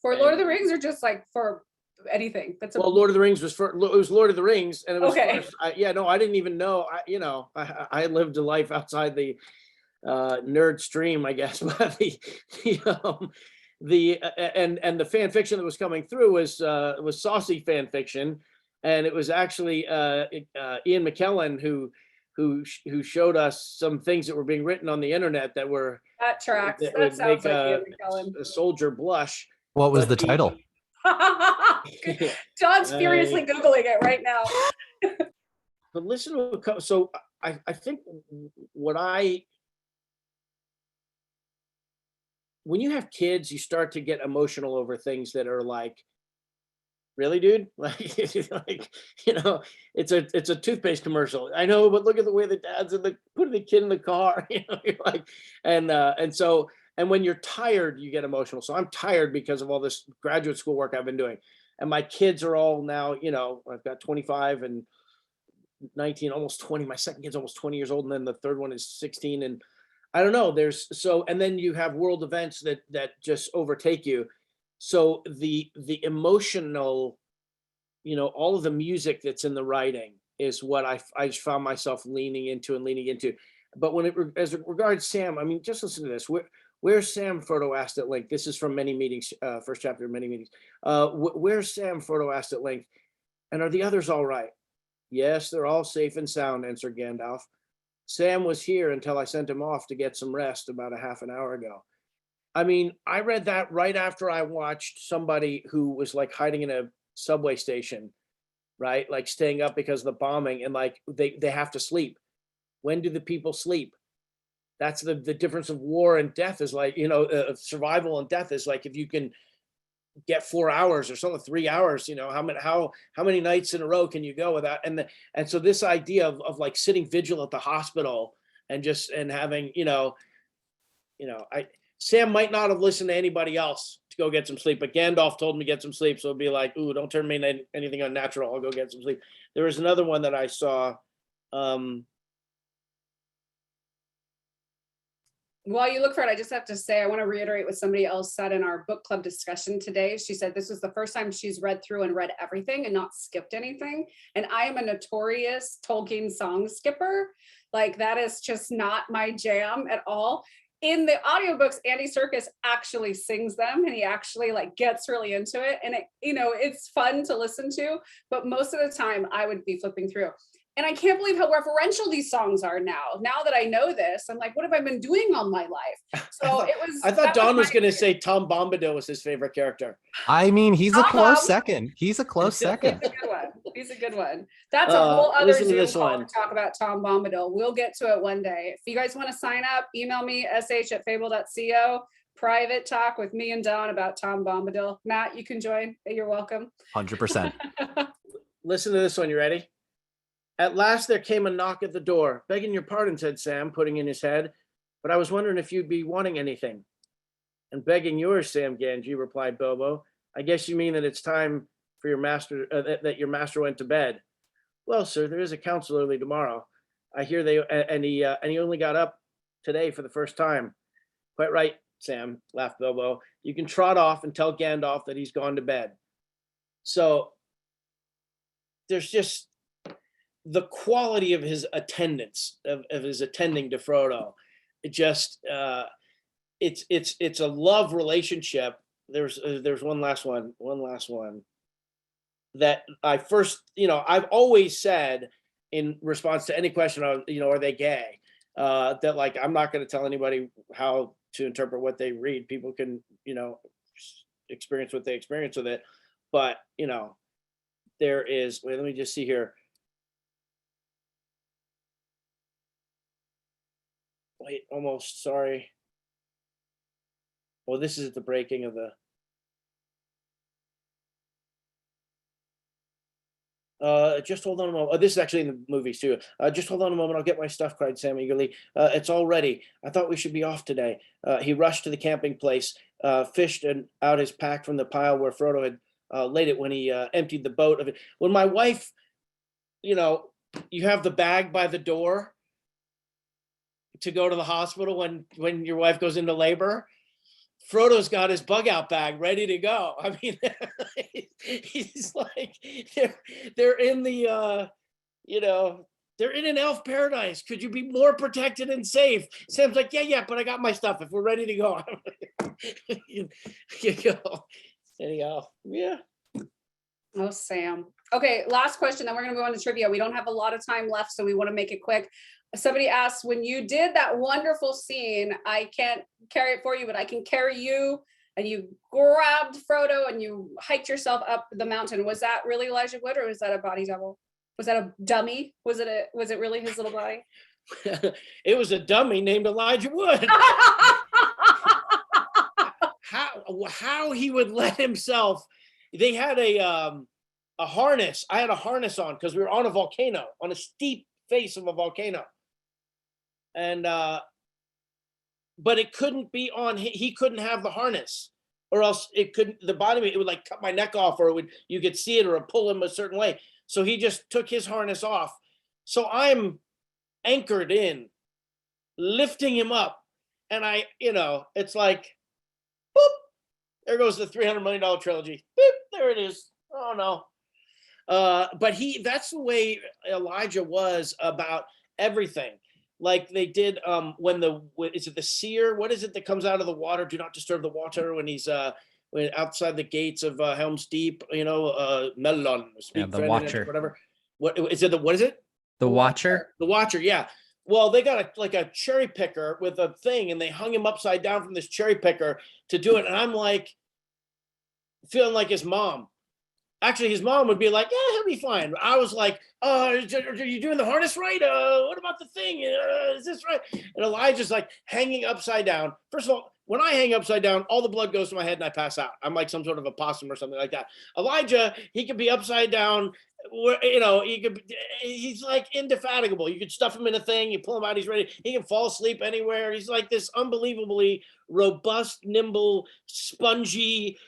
Speaker 1: for Lord of the Rings, or just like for anything?
Speaker 2: Lord of the Rings it was Lord of the Rings, and it was
Speaker 1: okay.
Speaker 2: First, I didn't even know. I lived a life outside the nerd stream, I guess. But the fan fiction that was coming through was saucy fan fiction, and it was actually Ian McKellen who showed us some things that were being written on the internet that
Speaker 1: tracks. That
Speaker 2: would
Speaker 1: sounds
Speaker 2: make
Speaker 1: like Ian McKellen.
Speaker 2: a soldier blush.
Speaker 4: What was the title?
Speaker 1: John's furiously Googling it right now.
Speaker 2: But listen to so I think when you have kids, you start to get emotional over things that are like, really, dude? Like it's a toothpaste commercial. I know, but look at the way the dad's putting the kid in the car. You're like, and when you're tired, you get emotional. So I'm tired because of all this graduate school work I've been doing. And my kids are all now, I've got 25 and 19, almost 20. My second kid's almost 20 years old. And then the third one is 16. And I don't know, and then you have world events that just overtake you. So the emotional, all of the music that's in the writing is what I found myself leaning into. But as it regards Sam, I mean, just listen to this. Where's Sam? Frodo asked at length. This is from Many Meetings, first chapter of Many Meetings. Where's Sam? Frodo asked at length. And are the others all right? Yes, they're all safe and sound, answered Gandalf. Sam was here until I sent him off to get some rest about a half an hour ago. I mean, I read that right after I watched somebody who was like hiding in a subway station right? Like staying up because of the bombing, and like they have to sleep. When do the people sleep? That's the difference of war and death, is like, of survival and death, is like, if you can get 4 hours or something, 3 hours, how many nights in a row can you go without? And so this idea of like sitting vigil at the hospital and having, Sam might not have listened to anybody else to go get some sleep, but Gandalf told me to get some sleep. So it'd be like, ooh, don't turn me into anything unnatural. I'll go get some sleep. There was another one that I saw.
Speaker 1: While you look for it, I just have to say, I want to reiterate what somebody else said in our book club discussion today. She said this was the first time she's read through and read everything and not skipped anything. And I am a notorious Tolkien song skipper. Like, that is just not my jam at all. In the audiobooks, Andy Serkis actually sings them, and he actually like gets really into it. And it's fun to listen to, but most of the time I would be flipping through. And I can't believe how referential these songs are now. Now that I know this, I'm like, what have I been doing all my life? So it was.
Speaker 2: I thought Don was going to say Tom Bombadil was his favorite character.
Speaker 4: I mean, he's a close second. He's a close second.
Speaker 1: He's a good one. He's a good one. That's a whole other Zoom call to talk about Tom Bombadil. We'll get to it one day. If you guys want to sign up, email me, sh@fable.co. Private talk with me and Don about Tom Bombadil. Matt, you can join. You're welcome.
Speaker 4: 100%.
Speaker 2: Listen to this one. You ready? At last there came a knock at the door. Begging your pardon, said Sam, putting in his head, but I was wondering if you'd be wanting anything. And begging yours, Sam Ganji, replied Bilbo. I guess you mean that it's time for your master, that your master went to bed. Well, sir, there is a council early tomorrow. I hear he only got up today for the first time. Quite right, Sam, laughed Bilbo. You can trot off and tell Gandalf that he's gone to bed. So there's just the quality of his attendance, of his attending to Frodo. It just it's a love relationship. There's one last one that I first, I've always said in response to any question, are they gay? That like, I'm not going to tell anybody how to interpret what they read. People can, experience what they experience with it. But, there is, wait, let me just see here. Wait, almost, sorry. Well, this is the breaking of the. Just hold on a moment. Oh, this is actually in the movies too. Just hold on a moment. I'll get my stuff, cried Sam eagerly. It's all ready. I thought we should be off today. He rushed to the camping place, fished out his pack from the pile where Frodo had laid it when he emptied the boat of it. When my wife, you have the bag by the door to go to the hospital when your wife goes into labor. Frodo's got his bug out bag ready to go. I mean, he's like, they're in the, they're in an elf paradise. Could you be more protected and safe? Sam's like, yeah, but I got my stuff. If we're ready to go, you go. Anyhow, yeah.
Speaker 1: Oh, Sam. Okay, last question, then we're going to go on to trivia. We don't have a lot of time left, so we want to make it quick. Somebody asked, when you did that wonderful scene, I can't carry it for you, but I can carry you, and you grabbed Frodo and you hiked yourself up the mountain. Was that really Elijah Wood, or was that a body double? Was that a dummy? Was it really his little body?
Speaker 2: It was a dummy named Elijah Wood. How he would let himself, they had a harness. I had a harness on because we were on a volcano, on a steep face of a volcano. And but it couldn't be on, he couldn't have the harness, or else it couldn't, the bottom of it would like cut my neck off, or you could see it, or pull him a certain way. So he just took his harness off. So I'm anchored in, lifting him up, and it's like, boop, there goes the $300 million trilogy. Boop, there it is. Oh no. But that's the way Elijah was about everything. Like they did is it the seer? What is it that comes out of the water? Do not disturb the water, when he's when outside the gates of Helm's Deep, Melon,
Speaker 3: the Watcher,
Speaker 2: whatever. What is it?
Speaker 3: The Watcher.
Speaker 2: The Watcher, yeah. Well, they got a cherry picker with a thing, and they hung him upside down from this cherry picker to do it. And I'm like, feeling like his mom. actually his mom would be like, yeah, he'll be fine. I was like, are you doing the harness right? What about the thing? Is this right? And Elijah's like hanging upside down. First of all, when I hang upside down, all the blood goes to my head and I pass out. I'm like some sort of a possum or something like that. Elijah, he could be upside down, he's like indefatigable. You could stuff him in a thing, you pull him out, he's ready. He can fall asleep anywhere. He's like this unbelievably robust, nimble, spongy,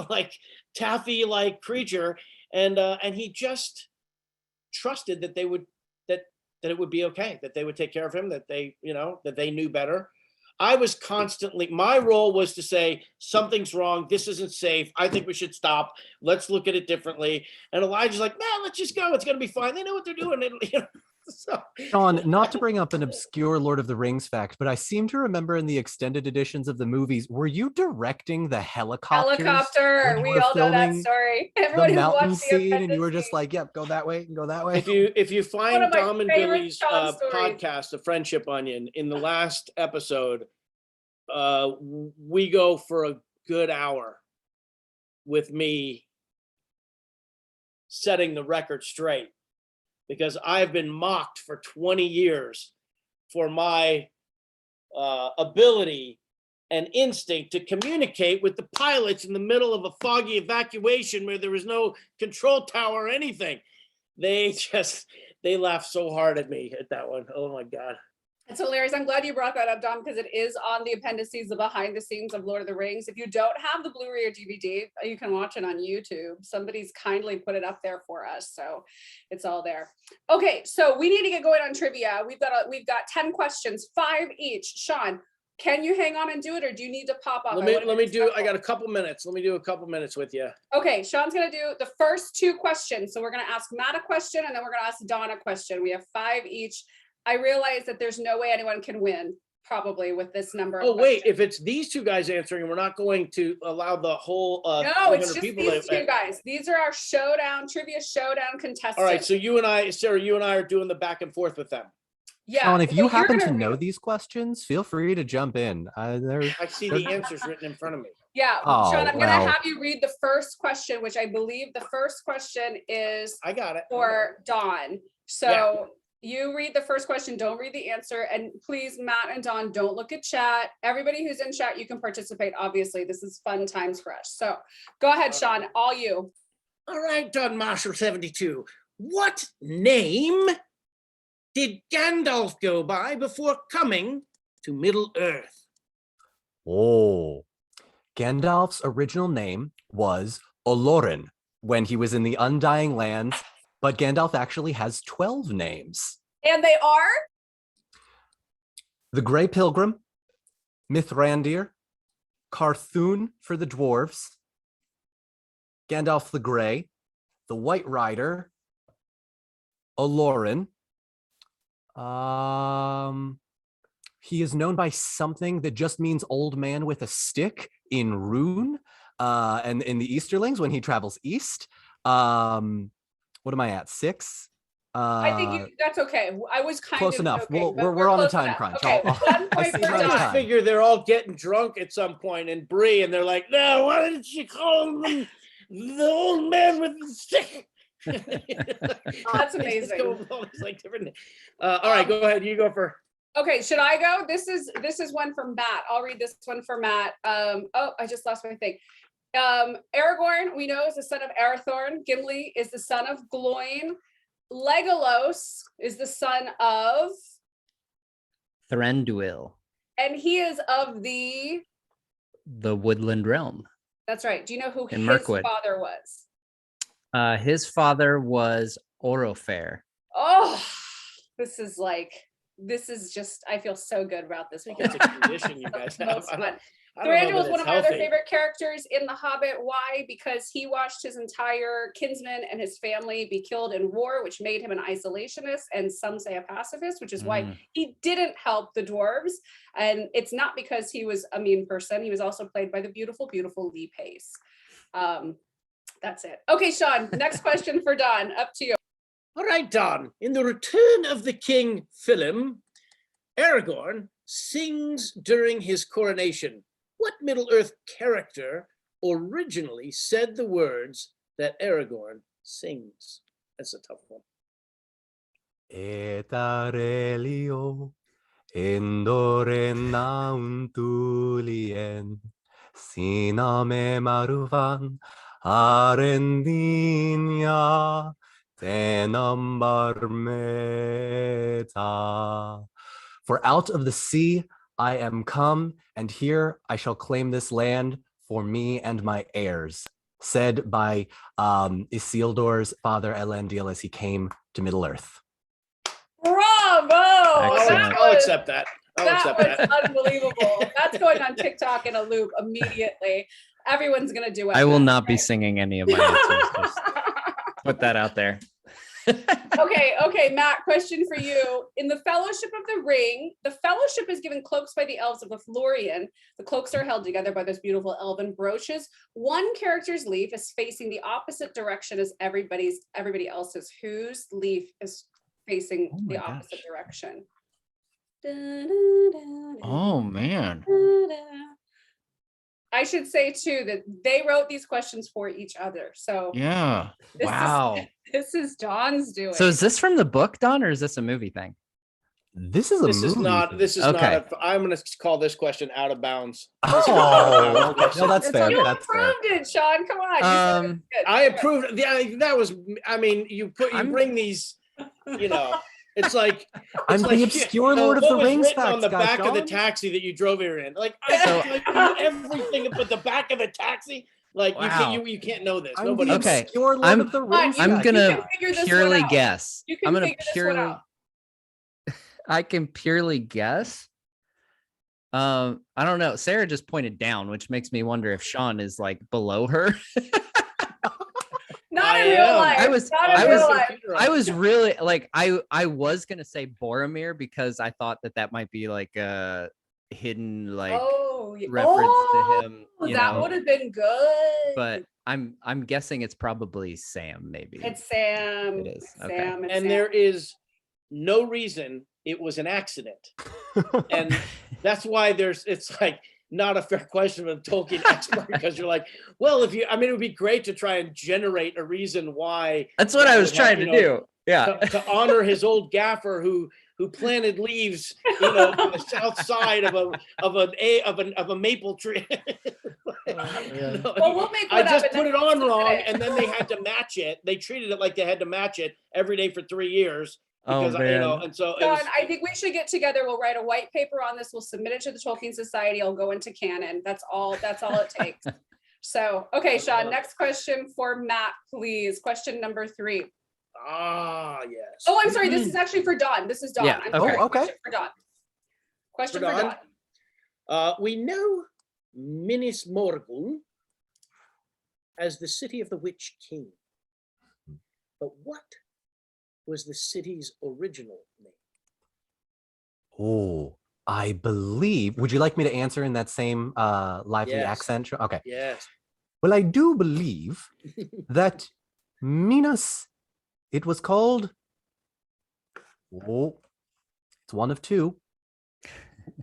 Speaker 2: like taffy like creature. And he just trusted that that it would be okay, that they would take care of him, that they knew better. I was constantly, my role was to say, something's wrong. This isn't safe. I think we should stop. Let's look at it differently. And Elijah's like, man, let's just go. It's going to be fine. They know what they're doing. So.
Speaker 4: Sean, not to bring up an obscure Lord of the Rings fact, but I seem to remember in the extended editions of the movies, were you directing the helicopter?
Speaker 1: We all know that story. Everyone
Speaker 4: the
Speaker 1: who's
Speaker 4: mountain
Speaker 1: watched
Speaker 4: scene, and you were just like, "Yep, go that way and go that way."
Speaker 2: If you find Dom and Billy's
Speaker 1: stories.
Speaker 2: podcast, The Friendship Onion, in the last episode, we go for a good hour with me setting the record straight, because I've been mocked for 20 years for my ability and instinct to communicate with the pilots in the middle of a foggy evacuation where there was no control tower or anything. They laughed so hard at me at that one. Oh my God.
Speaker 1: It's hilarious. I'm glad you brought that up, Dom, because it is on the appendices, the behind the scenes of Lord of the Rings. If you don't have the Blu-ray or DVD, you can watch it on YouTube. Somebody's kindly put it up there for us, so it's all there. Okay, so we need to get going on trivia. We've got 10 questions, 5 each. Sean, can you hang on and do it, or do you need to pop off?
Speaker 2: I got a couple minutes. Let me do a couple minutes with you.
Speaker 1: Okay, Sean's gonna do the first 2 questions. So we're gonna ask Matt a question, and then we're gonna ask Dawn a question. We have 5 each. I realize that there's no way anyone can win, probably, with this number.
Speaker 2: Oh, wait, if it's these 2 guys answering, we're not going to allow the whole
Speaker 1: no, it's just these 2 guys. These are our trivia showdown contestants.
Speaker 2: All right, so Sarah, you and I are doing the back and forth with them.
Speaker 1: Yeah.
Speaker 4: Sean, if you happen to know these questions, feel free to jump in.
Speaker 2: I see the answers written in front of me.
Speaker 1: Yeah, Sean, I'm gonna have you read the first question, which I believe the first question is
Speaker 2: I got it.
Speaker 1: For Dawn. So you read the first question, don't read the answer. And please, Matt and Dawn, don't look at chat. Everybody who's in chat, you can participate, obviously. This is fun times for us. So go ahead, Sean, all you.
Speaker 2: All right, Don Marshall 72. What name did Gandalf go by before coming to Middle Earth?
Speaker 4: Oh, Gandalf's original name was Olorin when he was in the Undying Lands, but Gandalf actually has 12 names.
Speaker 1: And they are?
Speaker 4: The Grey Pilgrim, Mithrandir, Carthun for the dwarves, Gandalf the Grey, the White Rider, Olorin. He is known by something that just means old man with a stick in Rune, and in the Easterlings when he travels east. What am I at? 6?
Speaker 1: I think that's okay. I was
Speaker 4: close enough.
Speaker 1: Okay,
Speaker 4: we're on a time crunch.
Speaker 1: Okay,
Speaker 2: I just figure they're all getting drunk at some point in Bree, and they're like, "No, why did she call him the old man with the stick?"
Speaker 1: That's amazing.
Speaker 2: All right, go ahead. You go for.
Speaker 1: Okay, should I go? This is one from Matt. I'll read this one for Matt. Oh, I just lost my thing. Aragorn, we know, is the son of Arathorn. Gimli is the son of Gloin. Legolas is the son of
Speaker 3: Thranduil.
Speaker 1: And he is of the
Speaker 3: Woodland Realm.
Speaker 1: That's right. Do you know who his
Speaker 3: Mirkwood.
Speaker 1: father was?
Speaker 3: His father was Orofair.
Speaker 1: Oh, this is just, I feel so good about this.
Speaker 2: It's a condition you guys have.
Speaker 1: Thranduil is one of my other favorite characters in The Hobbit. Why? Because he watched his entire kinsmen and his family be killed in war, which made him an isolationist, and some say a pacifist, which is why he didn't help the dwarves. And it's not because he was a mean person. He was also played by the beautiful, beautiful Lee Pace. That's it. Okay, Sean, next question for Don. Up to you.
Speaker 2: All right, Don. In The Return of the King film, Aragorn sings during his coronation. What Middle-earth character originally said the words, that Aragorn sings? That's a tough one.
Speaker 4: Etarelio endoren nauntulien siname maruvan arendinia tenambar meta. For out of the sea I am come, and here I shall claim this land for me and my heirs, said by Isildur's father Elendil as he came to Middle Earth.
Speaker 1: Bravo!
Speaker 3: Excellent.
Speaker 2: I'll accept that. I'll
Speaker 1: That
Speaker 2: accept
Speaker 1: was
Speaker 2: that.
Speaker 1: unbelievable. That's going on TikTok in a loop immediately. Everyone's gonna do it.
Speaker 3: I will
Speaker 1: now,
Speaker 3: not be
Speaker 1: right?
Speaker 3: singing any of my answers. Just put that out there.
Speaker 1: Okay, Matt, question for you. In the Fellowship of the Ring, the Fellowship is given cloaks by the elves of the Florian. The cloaks are held together by those beautiful elven brooches. One character's leaf is facing the opposite direction as everybody else's. Whose leaf is facing
Speaker 3: Oh my
Speaker 1: the opposite
Speaker 3: gosh.
Speaker 1: direction?
Speaker 3: Oh man.
Speaker 1: I should say too that they wrote these questions for each other. So
Speaker 3: Yeah.
Speaker 1: this
Speaker 3: Wow.
Speaker 1: this is Dawn's doing.
Speaker 3: So is this from the book, Don, or is this a movie thing?
Speaker 4: This is a
Speaker 2: This is
Speaker 4: movie.
Speaker 2: not. This is
Speaker 3: Okay.
Speaker 2: not. I'm going to call this question out of bounds.
Speaker 4: Oh, okay. No, that's fair.
Speaker 1: You
Speaker 4: That's fair.
Speaker 1: approved it, Sean. Come on. You said it was good.
Speaker 2: I approved. Yeah, that was. I mean, you
Speaker 3: I'm-
Speaker 2: bring these. You know, it's like
Speaker 4: I'm the obscure Lord of
Speaker 2: what
Speaker 4: the
Speaker 2: was
Speaker 4: Rings
Speaker 2: written on the
Speaker 4: facts, guy,
Speaker 2: back of the
Speaker 4: Sean.
Speaker 2: taxi that you drove here in. Like
Speaker 1: So-
Speaker 2: I like, everything but the back of the taxi. Like
Speaker 3: Wow.
Speaker 2: you can't know this.
Speaker 4: I'm
Speaker 2: Nobody.
Speaker 4: the
Speaker 2: knows.
Speaker 3: Okay,
Speaker 4: obscure Lord
Speaker 3: I'm-
Speaker 4: of the
Speaker 1: Come on,
Speaker 4: Rings.
Speaker 1: you-
Speaker 3: I'm
Speaker 1: you
Speaker 4: guy.
Speaker 3: gonna
Speaker 1: can figure this
Speaker 3: purely
Speaker 1: one out.
Speaker 3: guess.
Speaker 1: You can
Speaker 3: I'm gonna
Speaker 1: figure this one
Speaker 3: purely.
Speaker 1: out.
Speaker 3: I can purely guess. I don't know. Sarah just pointed down, which makes me wonder if Sean is like below her.
Speaker 1: Not
Speaker 2: I
Speaker 1: in real
Speaker 2: am.
Speaker 1: life.
Speaker 3: I was-
Speaker 1: Not
Speaker 3: I
Speaker 1: in
Speaker 3: was-
Speaker 1: real life.
Speaker 3: I was really like I was gonna say Boromir because I thought that might be like a hidden like reference to him. You
Speaker 1: that
Speaker 3: know,
Speaker 1: would have been good.
Speaker 3: but I'm guessing it's probably Sam. Maybe
Speaker 1: it's Sam.
Speaker 3: It is,
Speaker 1: It's
Speaker 3: okay.
Speaker 1: Sam. It's
Speaker 2: And
Speaker 1: Sam.
Speaker 2: there is no reason it was an accident, and that's why it's like not a fair question of a Tolkien expert because you're like, well, if you, I mean, it would be great to try and generate a reason why.
Speaker 3: That's what
Speaker 2: that
Speaker 3: I
Speaker 2: would
Speaker 3: was
Speaker 2: have,
Speaker 3: trying
Speaker 2: you
Speaker 3: to
Speaker 2: know,
Speaker 3: do. Yeah.
Speaker 2: to honor his old gaffer who planted leaves, you know, on the south side of a maple tree. You know,
Speaker 1: Well, we'll make
Speaker 2: I
Speaker 1: one up
Speaker 2: just
Speaker 1: and
Speaker 2: put
Speaker 1: then
Speaker 2: it on
Speaker 1: we'll
Speaker 2: wrong,
Speaker 1: submit it.
Speaker 2: and then they had to match it. They treated it like they had to match it every day for 3 years
Speaker 3: Oh
Speaker 2: because you know,
Speaker 3: man.
Speaker 2: and so it
Speaker 1: John,
Speaker 2: was,
Speaker 1: I think we should get together. We'll write a white paper on this. We'll submit it to the Tolkien Society. I'll go into canon. That's all it takes. So, okay, Sean, next question for Matt, please. Question number 3.
Speaker 2: yes.
Speaker 1: Oh, I'm sorry. This is actually for Dawn. This is Dawn.
Speaker 3: Yeah,
Speaker 1: I'm
Speaker 3: okay.
Speaker 1: sorry.
Speaker 4: Oh, okay.
Speaker 1: Question for Dawn. Question
Speaker 2: For
Speaker 1: for
Speaker 2: Dawn?
Speaker 1: Dawn.
Speaker 2: We know Minas Morgul as the city of the Witch King, but what was the city's original name?
Speaker 4: Oh, I believe. Would you like me to answer in that same lively
Speaker 2: Yes.
Speaker 4: accent? Okay.
Speaker 2: Yes.
Speaker 4: Well, I do believe that Minas, it was called. Oh, it's one of two.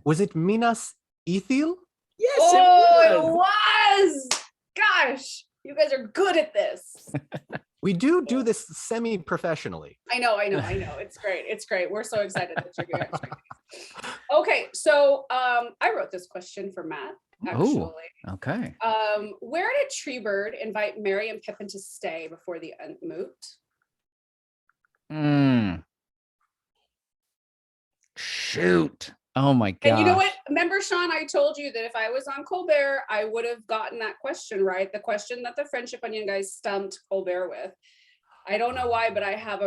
Speaker 4: Was it Minas Ithil?
Speaker 2: Yes,
Speaker 1: Oh,
Speaker 2: it
Speaker 1: it
Speaker 2: was.
Speaker 1: was. Gosh, you guys are good at this.
Speaker 4: We do this semi-professionally.
Speaker 1: I know. It's great. It's great. We're so excited that you're here. Okay, so I wrote this question for Matt, actually.
Speaker 3: Okay.
Speaker 1: Where did Treebird invite Merry and Pippin to stay before the Entmoot?
Speaker 3: Shoot. Oh my god.
Speaker 1: And you know what? Remember, Sean, I told you that if I was on Colbert, I would have gotten that question right. The question that the Friendship Onion guys stumped Colbert with. I don't know why, but I have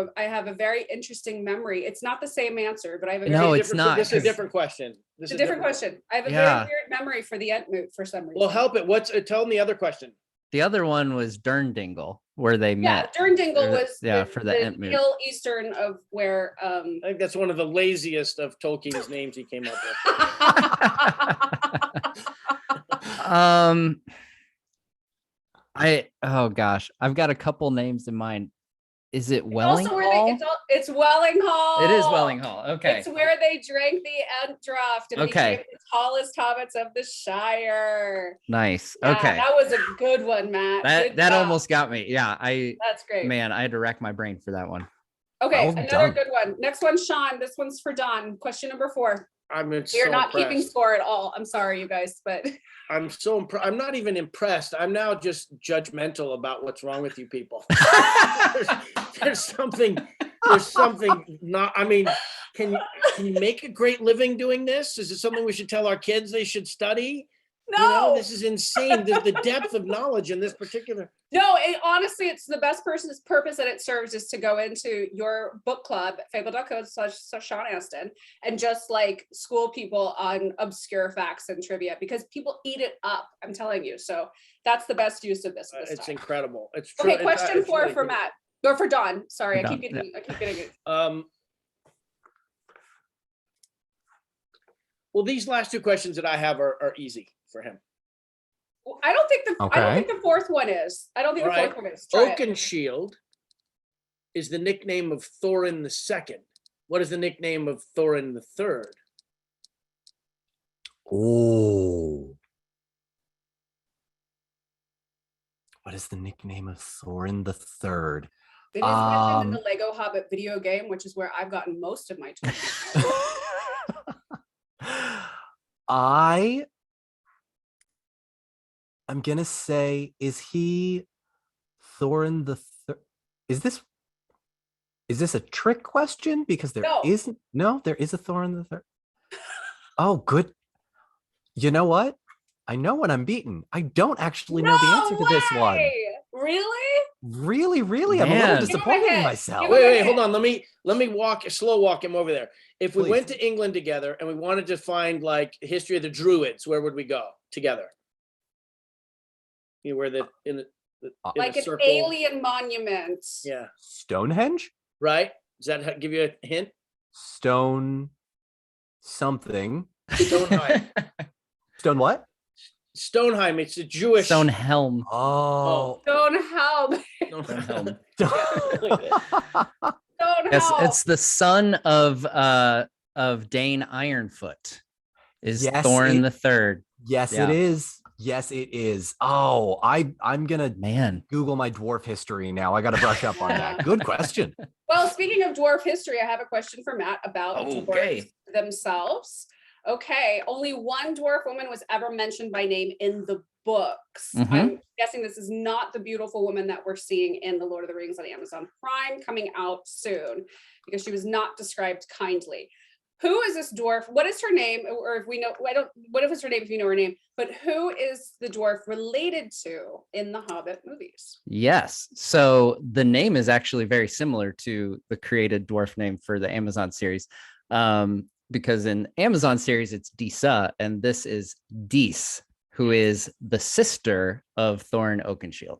Speaker 1: a very interesting memory. It's not the same answer, but I have a very
Speaker 3: No, it's
Speaker 2: Different-
Speaker 3: not,
Speaker 2: This is a
Speaker 3: 'cause-
Speaker 2: different question. This
Speaker 1: it's a
Speaker 2: is
Speaker 1: different question. I have a
Speaker 3: Yeah.
Speaker 1: very weird memory for the Entmoot for some reason.
Speaker 2: Well, help it. Tell them the other question.
Speaker 3: The other one was Durndingle, where they
Speaker 1: Yeah,
Speaker 3: met.
Speaker 1: Durndingle
Speaker 3: Or
Speaker 1: was
Speaker 3: for the Entmoot.
Speaker 1: hill eastern of where
Speaker 2: I think that's one of the laziest of Tolkien's names he came up with.
Speaker 3: Oh gosh, I've got a couple names in mind. Is it
Speaker 1: also where
Speaker 3: Wellinghall?
Speaker 1: It's Welling Hall.
Speaker 3: It is Welling Hall. Okay.
Speaker 1: It's where they drank the Ent draft and
Speaker 3: Okay.
Speaker 1: became the tallest hobbits of the Shire.
Speaker 3: Nice.
Speaker 1: Yeah,
Speaker 3: Okay.
Speaker 1: that was a good one, Matt. Good
Speaker 3: That
Speaker 1: job.
Speaker 3: almost got me. Yeah.
Speaker 1: That's great.
Speaker 3: Man, I had to rack my brain for that one.
Speaker 1: Okay,
Speaker 4: Well
Speaker 1: another
Speaker 4: done.
Speaker 1: good one. Next one, Sean. This one's for Don. Question number 4.
Speaker 2: I'm
Speaker 1: You're
Speaker 2: so
Speaker 1: not keeping
Speaker 2: impressed.
Speaker 1: score at all. I'm sorry, you guys, but
Speaker 2: I'm so impressed. I'm not even impressed. I'm now just judgmental about what's wrong with you people. there's something not, I mean, can you make a great living doing this? Is it something we should tell our kids they should study?
Speaker 1: no.
Speaker 2: You know, this is insane. The depth of knowledge in this particular.
Speaker 1: No, honestly, it's the best person's purpose that it serves is to go into your book club, fable.co/Sean Astin, and just like school people on obscure facts and trivia because people eat it up. I'm telling you. So that's the best use of this.
Speaker 2: It's
Speaker 1: time.
Speaker 2: incredible. It's true.
Speaker 1: Okay, question 4
Speaker 2: really
Speaker 1: for
Speaker 2: good.
Speaker 1: Matt. Or for Don. Sorry,
Speaker 3: For
Speaker 1: I keep
Speaker 3: Don,
Speaker 1: getting it.
Speaker 2: Well, these last 2 questions that I have are easy for him.
Speaker 1: I don't think the
Speaker 4: Okay.
Speaker 1: 4th one is. I don't think the
Speaker 2: All right.
Speaker 1: 4th one is. Try it.
Speaker 2: Oakenshield is the nickname of Thorin II. What is the nickname of Thorin III?
Speaker 4: Oh. What is the nickname of Thorin the Third?
Speaker 1: It is mentioned in the Lego Hobbit video game, which is where I've gotten most of my tools.
Speaker 4: I'm gonna say, is he Thorin the Third? Is this a trick question? Because there
Speaker 1: No.
Speaker 4: isn't. No, there is a Thorin the Third. Oh, good. You know what? I know when I'm beaten. I don't actually know the answer to this one.
Speaker 1: Really?
Speaker 4: Really, I'm a
Speaker 3: Man.
Speaker 4: little
Speaker 3: Give him a
Speaker 4: disappointed in
Speaker 1: hint.
Speaker 4: myself.
Speaker 1: Give him
Speaker 2: Wait, hold on. Let me slow walk him over there. If we
Speaker 4: Please.
Speaker 2: went to England together and we wanted to find like history of the Druids, where would we go together? You know, where in a
Speaker 1: Like an
Speaker 2: circle.
Speaker 1: alien monument.
Speaker 2: Yeah.
Speaker 4: Stonehenge?
Speaker 2: Right. Does that give you a hint?
Speaker 4: Stone something.
Speaker 2: Stonehenge.
Speaker 4: Stone what?
Speaker 2: Stonehenge. It's a Jewish.
Speaker 3: Stonehelm.
Speaker 4: Oh.
Speaker 1: Stonehelm.
Speaker 2: Stonehenge.
Speaker 3: Yes,
Speaker 1: Stonehelm.
Speaker 3: it's the son of Dane Ironfoot. Is
Speaker 4: Yes,
Speaker 3: Thorin
Speaker 4: it-
Speaker 3: the Third.
Speaker 4: Yes,
Speaker 3: Yeah.
Speaker 4: it is. Yes, it is. Oh, I'm gonna
Speaker 3: Man.
Speaker 4: Google my dwarf history now. I gotta brush up on
Speaker 1: Yeah.
Speaker 4: that. Good question.
Speaker 1: Well, speaking of dwarf history, I have a question for Matt about
Speaker 3: Okay.
Speaker 1: dwarves themselves. Okay, only one dwarf woman was ever mentioned by name in the books.
Speaker 3: Mhm.
Speaker 1: I'm guessing this is not the beautiful woman that we're seeing in The Lord of the Rings on Amazon Prime coming out soon, because she was not described kindly. Who is this dwarf? What is her name? Or if we know, what if it's her name if you know her name? But who is the dwarf related to in the Hobbit movies?
Speaker 3: Yes. So the name is actually very similar to the created dwarf name for the Amazon series. Because in Amazon series, it's Disa, and this is Dis, who is the sister of Thorin Oakenshield.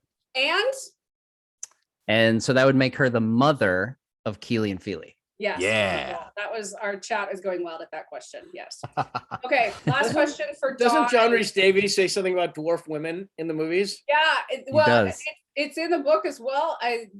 Speaker 3: And so that would make her the mother of Keely and Feely.
Speaker 1: Yes.
Speaker 4: Yeah.
Speaker 1: That was our chat is going well at that question. Yes. Okay. Last question for
Speaker 2: Doesn't
Speaker 1: Dawn.
Speaker 2: John Rhys Davies say something about dwarf women in the movies?
Speaker 1: Yeah.
Speaker 3: He
Speaker 1: Well,
Speaker 3: does.
Speaker 1: it's in the book as well.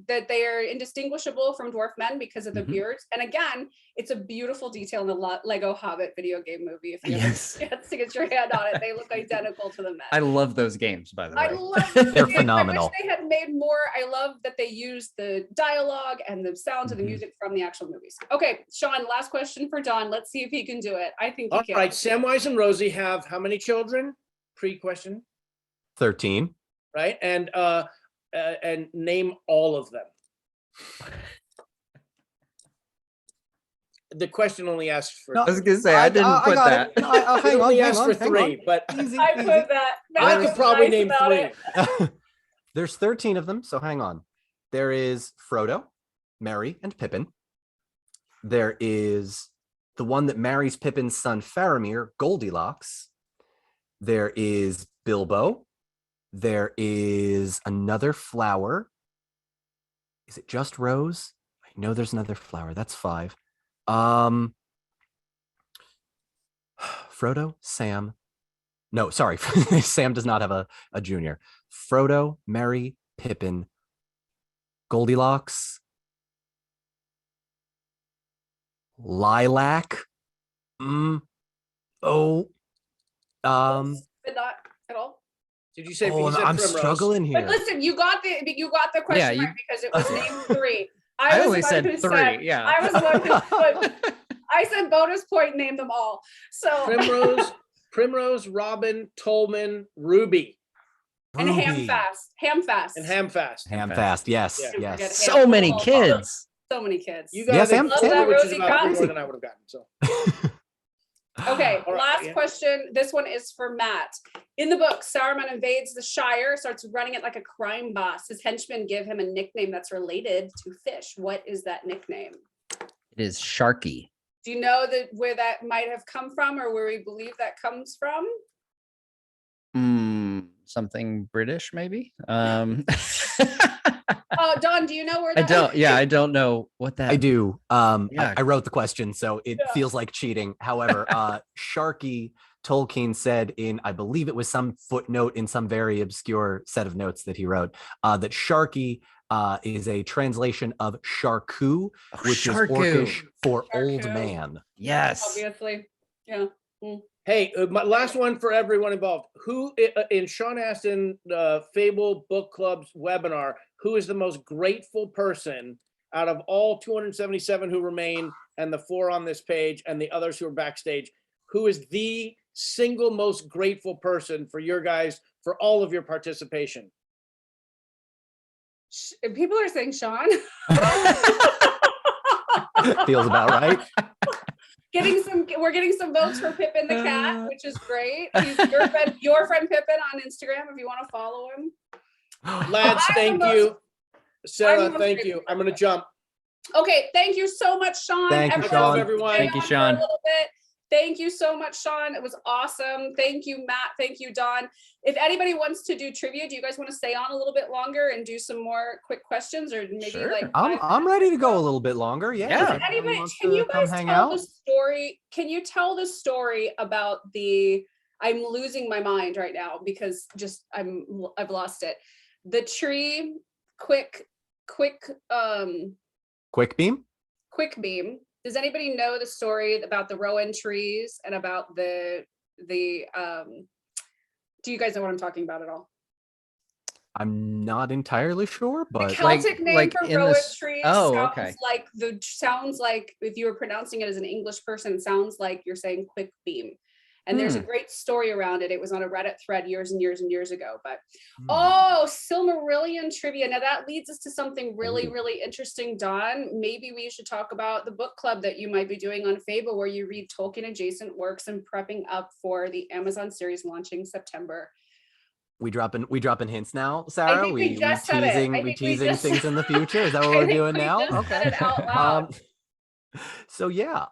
Speaker 1: That they are indistinguishable from dwarf men because of the
Speaker 3: Mhm.
Speaker 1: beards. And again, it's a beautiful detail in the Lego Hobbit video game movie. If you
Speaker 3: Yes.
Speaker 1: have a chance to get your hand on it, they look identical to the men.
Speaker 3: I love those games, by the way.
Speaker 1: I love
Speaker 4: They're
Speaker 1: I
Speaker 4: phenomenal.
Speaker 1: wish they had made more. I love that they used the dialogue and the sounds of the
Speaker 3: Mhm.
Speaker 1: music from the actual movies. Okay, Sean, last question for Don. Let's see if he can do it. I think he
Speaker 2: All
Speaker 1: can.
Speaker 2: right. Samwise and Rosie have how many children? Pre-question,
Speaker 4: 13.
Speaker 2: right? And name all of them. The question only asks for.
Speaker 4: No,
Speaker 3: I was gonna say I didn't put
Speaker 4: got
Speaker 3: that.
Speaker 4: it. No,
Speaker 2: It
Speaker 4: hang on,
Speaker 2: only
Speaker 4: hang
Speaker 2: asks
Speaker 4: on,
Speaker 2: for
Speaker 4: hang
Speaker 2: 3,
Speaker 4: on.
Speaker 2: but
Speaker 4: Easy,
Speaker 1: I
Speaker 4: easy.
Speaker 1: put that.
Speaker 2: I
Speaker 1: Matt
Speaker 2: could
Speaker 1: was
Speaker 2: probably
Speaker 1: nice
Speaker 2: name
Speaker 1: about
Speaker 2: 3.
Speaker 1: it.
Speaker 4: There's 13 of them, so hang on. There is Frodo, Merry, and Pippin. There is the one that marries Pippin's son Faramir, Goldilocks. There is Bilbo. There is another flower. Is it just Rose? I know there's another flower. That's 5. Frodo, Sam. No, sorry. Sam does not have a junior. Frodo, Merry, Pippin, Goldilocks. Lilac. Oh.
Speaker 1: But not at all.
Speaker 2: Did you say?
Speaker 4: Oh,
Speaker 2: You said
Speaker 4: I'm
Speaker 2: Primrose.
Speaker 4: struggling here.
Speaker 1: But listen, you got the question
Speaker 3: you-
Speaker 1: right because it was named 3.
Speaker 3: I
Speaker 1: was
Speaker 3: only
Speaker 1: the one
Speaker 3: said
Speaker 1: who
Speaker 3: 3. Yeah.
Speaker 1: I was the one who put, I said bonus point, name them all. So
Speaker 2: Primrose, Robin, Tolman, Ruby,
Speaker 1: and
Speaker 4: Ruby.
Speaker 1: Hamfast.
Speaker 2: and Hamfast.
Speaker 4: Hamfast. Yes.
Speaker 2: Yeah.
Speaker 1: Can't forget
Speaker 4: Yes.
Speaker 3: So many
Speaker 1: Oh,
Speaker 3: kids.
Speaker 1: So many kids.
Speaker 2: You got
Speaker 4: Yes,
Speaker 2: it,
Speaker 4: Sam-
Speaker 1: Love
Speaker 4: Sam-
Speaker 1: that
Speaker 2: which is
Speaker 1: Rosie
Speaker 2: about 3 more
Speaker 1: Cotton.
Speaker 2: than I would have gotten. So
Speaker 1: Okay,
Speaker 2: All right,
Speaker 1: last
Speaker 2: yeah.
Speaker 1: question. This one is for Matt. In the book, Saruman invades the Shire, starts running it like a crime boss. His henchmen give him a nickname that's related to fish. What is that nickname?
Speaker 3: It is Sharky.
Speaker 1: Do you know where that might have come from, or where we believe that comes from?
Speaker 3: Something British, maybe.
Speaker 1: Oh, Dawn, do you know where
Speaker 3: I
Speaker 1: that?
Speaker 3: don't. Yeah, I don't know what that.
Speaker 4: I do.
Speaker 3: Yeah.
Speaker 4: I wrote the question, so it
Speaker 1: Yeah.
Speaker 4: feels like cheating. However, Sharky, Tolkien said in, I believe it was some footnote in some very obscure set of notes that he wrote, that Sharky is a translation of Sharku, which is Orcish for old
Speaker 1: Sharku.
Speaker 4: man.
Speaker 3: Yes.
Speaker 1: Obviously, yeah.
Speaker 2: hey, my last one for everyone involved. Who in Sean Astin Fable Book Club's webinar? Who is the most grateful person out of all 277 who remain, and the 4 on this page, and the others who are backstage? Who is the single most grateful person for your guys, for all of your participation?
Speaker 1: People are saying Sean.
Speaker 4: Feels about right.
Speaker 1: We're getting some votes for Pippin the cat, which is great. He's your friend Pippin on Instagram if you want to follow him.
Speaker 2: Lads, thank you. Sarah,
Speaker 1: I'm
Speaker 2: thank you. I'm gonna jump.
Speaker 1: Okay, thank you so much, Sean.
Speaker 4: Thank you,
Speaker 2: Much love,
Speaker 4: Sean.
Speaker 2: everyone.
Speaker 3: Thank you,
Speaker 1: Stay on
Speaker 3: Sean.
Speaker 1: for a little bit. Thank you so much, Sean. It was awesome. Thank you, Matt. Thank you, Dawn. If anybody wants to do trivia, do you guys want to stay on a little bit longer and do some more quick questions, or maybe
Speaker 3: Sure.
Speaker 1: like
Speaker 4: I'm ready to go a little bit longer. Yeah.
Speaker 3: Yeah.
Speaker 4: if
Speaker 1: Anybody,
Speaker 4: wants
Speaker 1: can
Speaker 4: to
Speaker 1: you
Speaker 4: come
Speaker 1: guys
Speaker 4: hang
Speaker 1: tell
Speaker 4: out?
Speaker 1: the story? Can you tell the story about I'm losing my mind right now because I've lost it. The tree, quick
Speaker 4: Quick beam.
Speaker 1: Does anybody know the story about the Rowan trees and about the do you guys know what I'm talking about at all?
Speaker 4: I'm not entirely sure,
Speaker 1: The
Speaker 4: but
Speaker 1: Celtic name
Speaker 3: like
Speaker 1: for
Speaker 3: in
Speaker 1: Rowan
Speaker 3: this-
Speaker 1: trees
Speaker 3: oh,
Speaker 1: sounds
Speaker 3: okay.
Speaker 1: sounds like if you were pronouncing it as an English person, it sounds like you're saying quick beam. And there's a great story around it. It was on a Reddit thread years and years and years ago. But oh, Silmarillion trivia. Now that leads us to something really, really interesting, Dawn. Maybe we should talk about the book club that you might be doing on Fable, where you read Tolkien adjacent works and prepping up for the Amazon series launching September.
Speaker 4: we dropping hints now, Sarah.
Speaker 1: think we just said it. I
Speaker 4: we
Speaker 1: think we
Speaker 4: teasing
Speaker 1: just-
Speaker 4: things in the future. Is that what
Speaker 1: I
Speaker 4: we're
Speaker 1: think
Speaker 4: doing
Speaker 1: we
Speaker 4: now?
Speaker 1: just said
Speaker 4: Okay.
Speaker 1: it out loud.
Speaker 4: So yeah.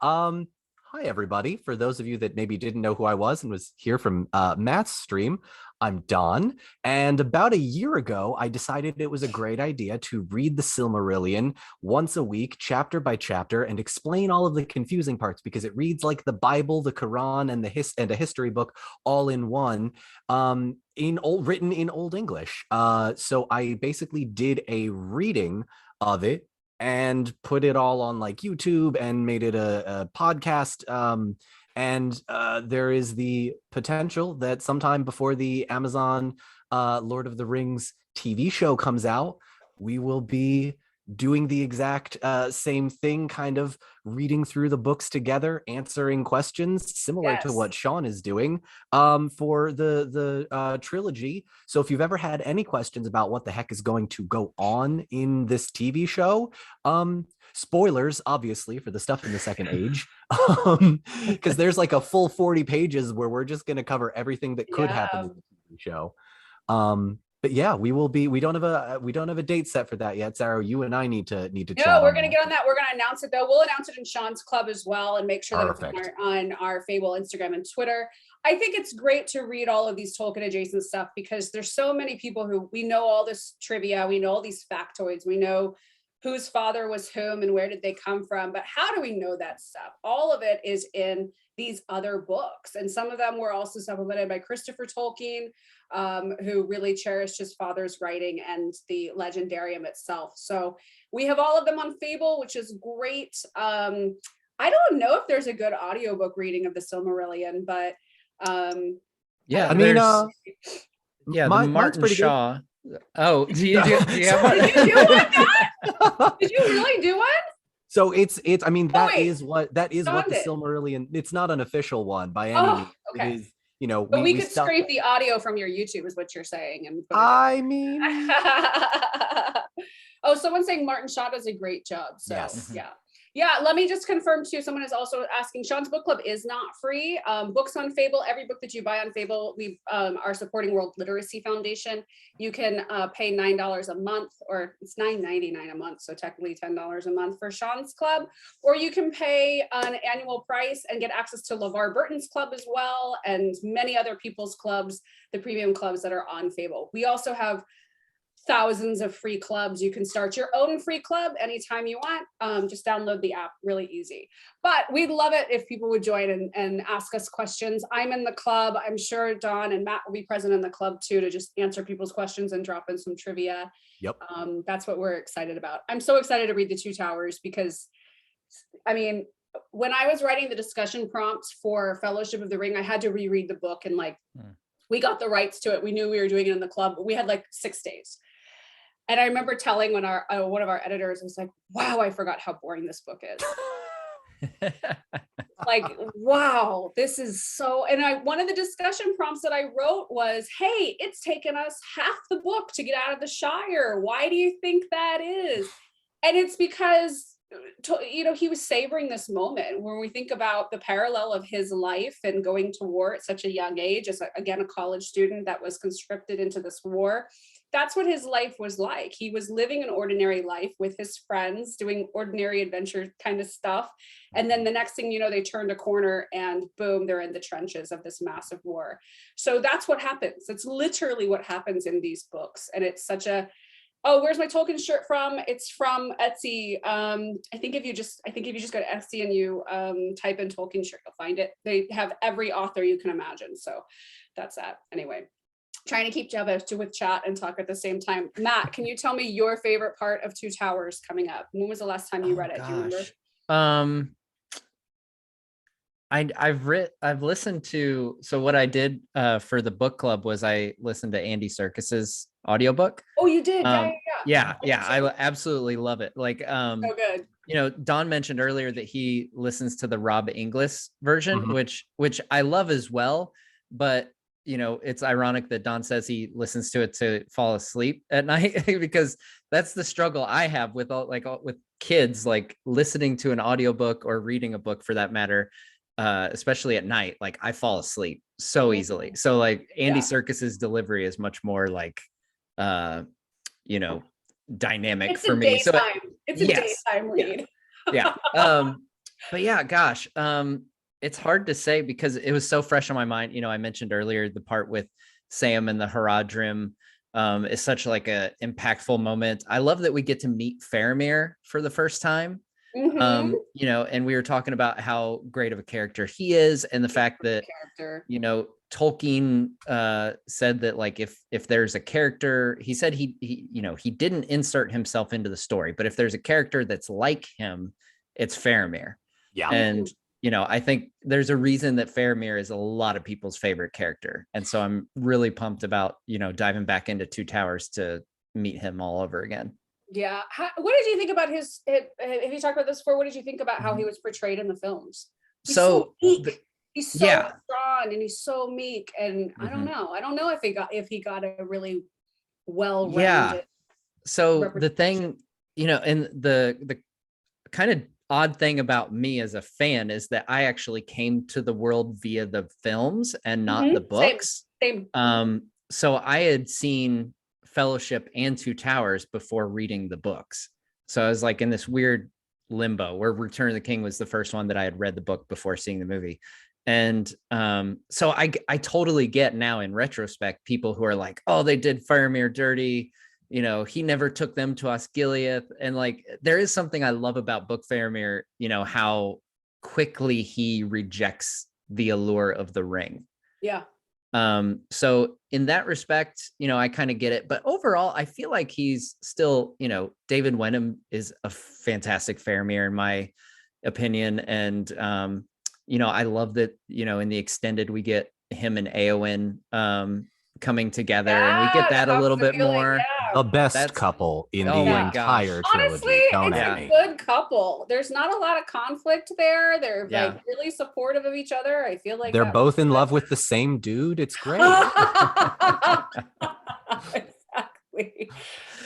Speaker 4: Hi everybody. For those of you that maybe didn't know who I was and was here from Matt's stream, I'm Don. And about a year ago, I decided it was a great idea to read the Silmarillion once a week, chapter by chapter, and explain all of the confusing parts because it reads like the Bible, the Quran, and a history book all in one, written in Old English. So I basically did a reading of it and put it all on like YouTube and made it a podcast. And there is the potential that sometime before the Amazon Lord of the Rings TV show comes out, we will be doing the exact same thing, kind of reading through the books together, answering questions similar to what Sean is doing for the trilogy. So if you've ever had any questions about what the heck is going to go on in this TV show, spoilers, obviously, for the stuff in the Second Age, because there's like a full 40 pages where we're just going to cover everything that could happen in the TV show. But yeah, we don't have a date set for that yet. Sarah, you and I need to
Speaker 1: No,
Speaker 4: chat.
Speaker 1: we're gonna get on that. We're gonna announce it though. We'll announce it in Sean's club as well and make sure that it's
Speaker 4: Perfect.
Speaker 1: on our Fable Instagram and Twitter. I think it's great to read all of these Tolkien adjacent stuff because there's so many people who we know all this trivia, we know all these factoids, we know whose father was whom and where did they come from, but how do we know that stuff? All of it is in these other books, and some of them were also supplemented by Christopher Tolkien, who really cherished his father's writing and the legendarium itself. So we have all of them on Fable, which is great. I don't know if there's a good audiobook reading of the Silmarillion, but
Speaker 3: Yeah,
Speaker 4: I mean,
Speaker 3: yeah, the
Speaker 4: mine's
Speaker 3: Martin
Speaker 4: pretty good.
Speaker 3: Shaw. Oh, do you have one?
Speaker 1: Did you do one, did you really do one?
Speaker 4: So it's I mean that
Speaker 1: wait.
Speaker 4: is what the
Speaker 1: Dawned it.
Speaker 4: Silmarillion, it's not an official one by any
Speaker 1: Oh,
Speaker 4: means.
Speaker 1: okay.
Speaker 4: It is, you know,
Speaker 1: But we could
Speaker 4: stuck.
Speaker 1: scrape the audio from your YouTube is what you're saying. And put it
Speaker 4: I mean,
Speaker 1: oh, someone's saying Martin Shaw does a great job. So
Speaker 4: Yes.
Speaker 1: yeah. Yeah, let me just confirm too. Someone is also asking, Sean's book club is not free. Books on Fable, every book that you buy on Fable, we are supporting World Literacy Foundation. You can pay $9 a month, or it's $9.99 a month, so technically $10 a month for Sean's club, or you can pay an annual price and get access to LeVar Burton's club as well, and many other people's clubs, the premium clubs that are on Fable. We also have thousands of free clubs. You can start your own free club anytime you want. Just download the app, really easy. But we'd love it if people would join and ask us questions. I'm in the club. I'm sure Dawn and Matt will be present in the club too, to just answer people's questions and drop in some trivia.
Speaker 4: Yep.
Speaker 1: That's what we're excited about. I'm so excited to read the Two Towers because, I mean, when I was writing the discussion prompts for Fellowship of the Ring, I had to reread the book, and like, we got the rights to it. We knew we were doing it in the club, but we had like 6 days. And I remember telling when our one of our editors was like, wow, I forgot how boring this book is. Like, wow, this is so, and one of the discussion prompts that I wrote was, hey, it's taken us half the book to get out of the Shire. Why do you think that is? And it's because, you know, he was savoring this moment. When we think about the parallel of his life and going to war at such a young age, as again, a college student that was conscripted into this war, that's what his life was like. He was living an ordinary life with his friends, doing ordinary adventure kind of stuff. And then the next thing you know, they turned a corner and boom, they're in the trenches of this massive war. So that's what happens. It's literally what happens in these books. And it's such a, oh, where's my Tolkien shirt from? It's from Etsy. I think if you just go to Etsy and you type in Tolkien shirt, you'll find it. They have every author you can imagine. So that's that. Anyway, trying to keep Jebba with chat and talk at the same time. Matt, can you tell me your favorite part of Two Towers coming up? When was the last time you read it? Do you remember?
Speaker 3: I've listened to, so what I did for the book club was I listened to Andy Serkis's audiobook.
Speaker 1: Oh, you did?
Speaker 3: Yeah. I absolutely love it. Like,
Speaker 1: so good.
Speaker 3: You know, Don mentioned earlier that he listens to the Rob Inglis version,
Speaker 4: Mhm.
Speaker 3: which I love as well. But you know, it's ironic that Don says he listens to it to fall asleep at night because that's the struggle I have with with kids, like listening to an audiobook or reading a book for that matter, especially at night. Like I fall asleep so easily. So like Andy Serkis's delivery is much more like, you know, dynamic
Speaker 1: It's
Speaker 3: for
Speaker 1: a
Speaker 3: me. So
Speaker 1: it's a daytime read.
Speaker 3: Yeah. But yeah, gosh, it's hard to say because it was so fresh on my mind. You know, I mentioned earlier the part with Sam and the Haradrim is such like a impactful moment. I love that we get to meet Faramir for the first time. You know, and we were talking about how great of a character he is, and the fact that you know, Tolkien said that like if there's a character, he said he you know, he didn't insert himself into the story, but if there's a character that's like him, it's Faramir.
Speaker 4: Yeah.
Speaker 3: And you know, I think there's a reason that Faramir is a lot of people's favorite character. And so I'm really pumped about, you know, diving back into Two Towers to meet him all over again.
Speaker 1: Yeah. What did you think about his, have you talked about this before? What did you think about how he was portrayed in the films? He's so meek. He's so strong and he's so meek. And I don't know. I don't know if he got a really well-rounded.
Speaker 3: So the thing, you know, and the kind of odd thing about me as a fan is that I actually came to the world via the films and not the books.
Speaker 1: Same.
Speaker 3: So I had seen Fellowship and Two Towers before reading the books. So I was like in this weird limbo where Return of the King was the first one that I had read the book before seeing the movie. And so I totally get now in retrospect people who are like, oh, they did Faramir dirty. You know, he never took them to Osgiliath. And like, there is something I love about Book Faramir, you know, how quickly he rejects the allure of the ring.
Speaker 1: Yeah.
Speaker 3: So in that respect, you know, I kind of get it, but overall, I feel like he's still, you know, David Wenham is a fantastic Faramir in my opinion. And I love that, in the extended we get him and Eowyn coming together, and we get that a
Speaker 1: was
Speaker 3: little
Speaker 1: the
Speaker 3: bit
Speaker 1: feeling,
Speaker 3: more.
Speaker 4: The best
Speaker 3: That's-
Speaker 4: couple in
Speaker 3: oh
Speaker 4: the
Speaker 3: my
Speaker 4: entire
Speaker 3: gosh.
Speaker 4: trilogy.
Speaker 1: honestly,
Speaker 4: Don't
Speaker 1: it's
Speaker 4: at
Speaker 1: a
Speaker 4: me.
Speaker 1: good couple. There's not a lot of conflict there. They're
Speaker 3: Yeah.
Speaker 1: like really supportive of each other. I feel like
Speaker 4: They're
Speaker 1: that
Speaker 4: both
Speaker 1: was
Speaker 4: in
Speaker 1: good.
Speaker 4: love with the same dude. It's great.
Speaker 1: Exactly.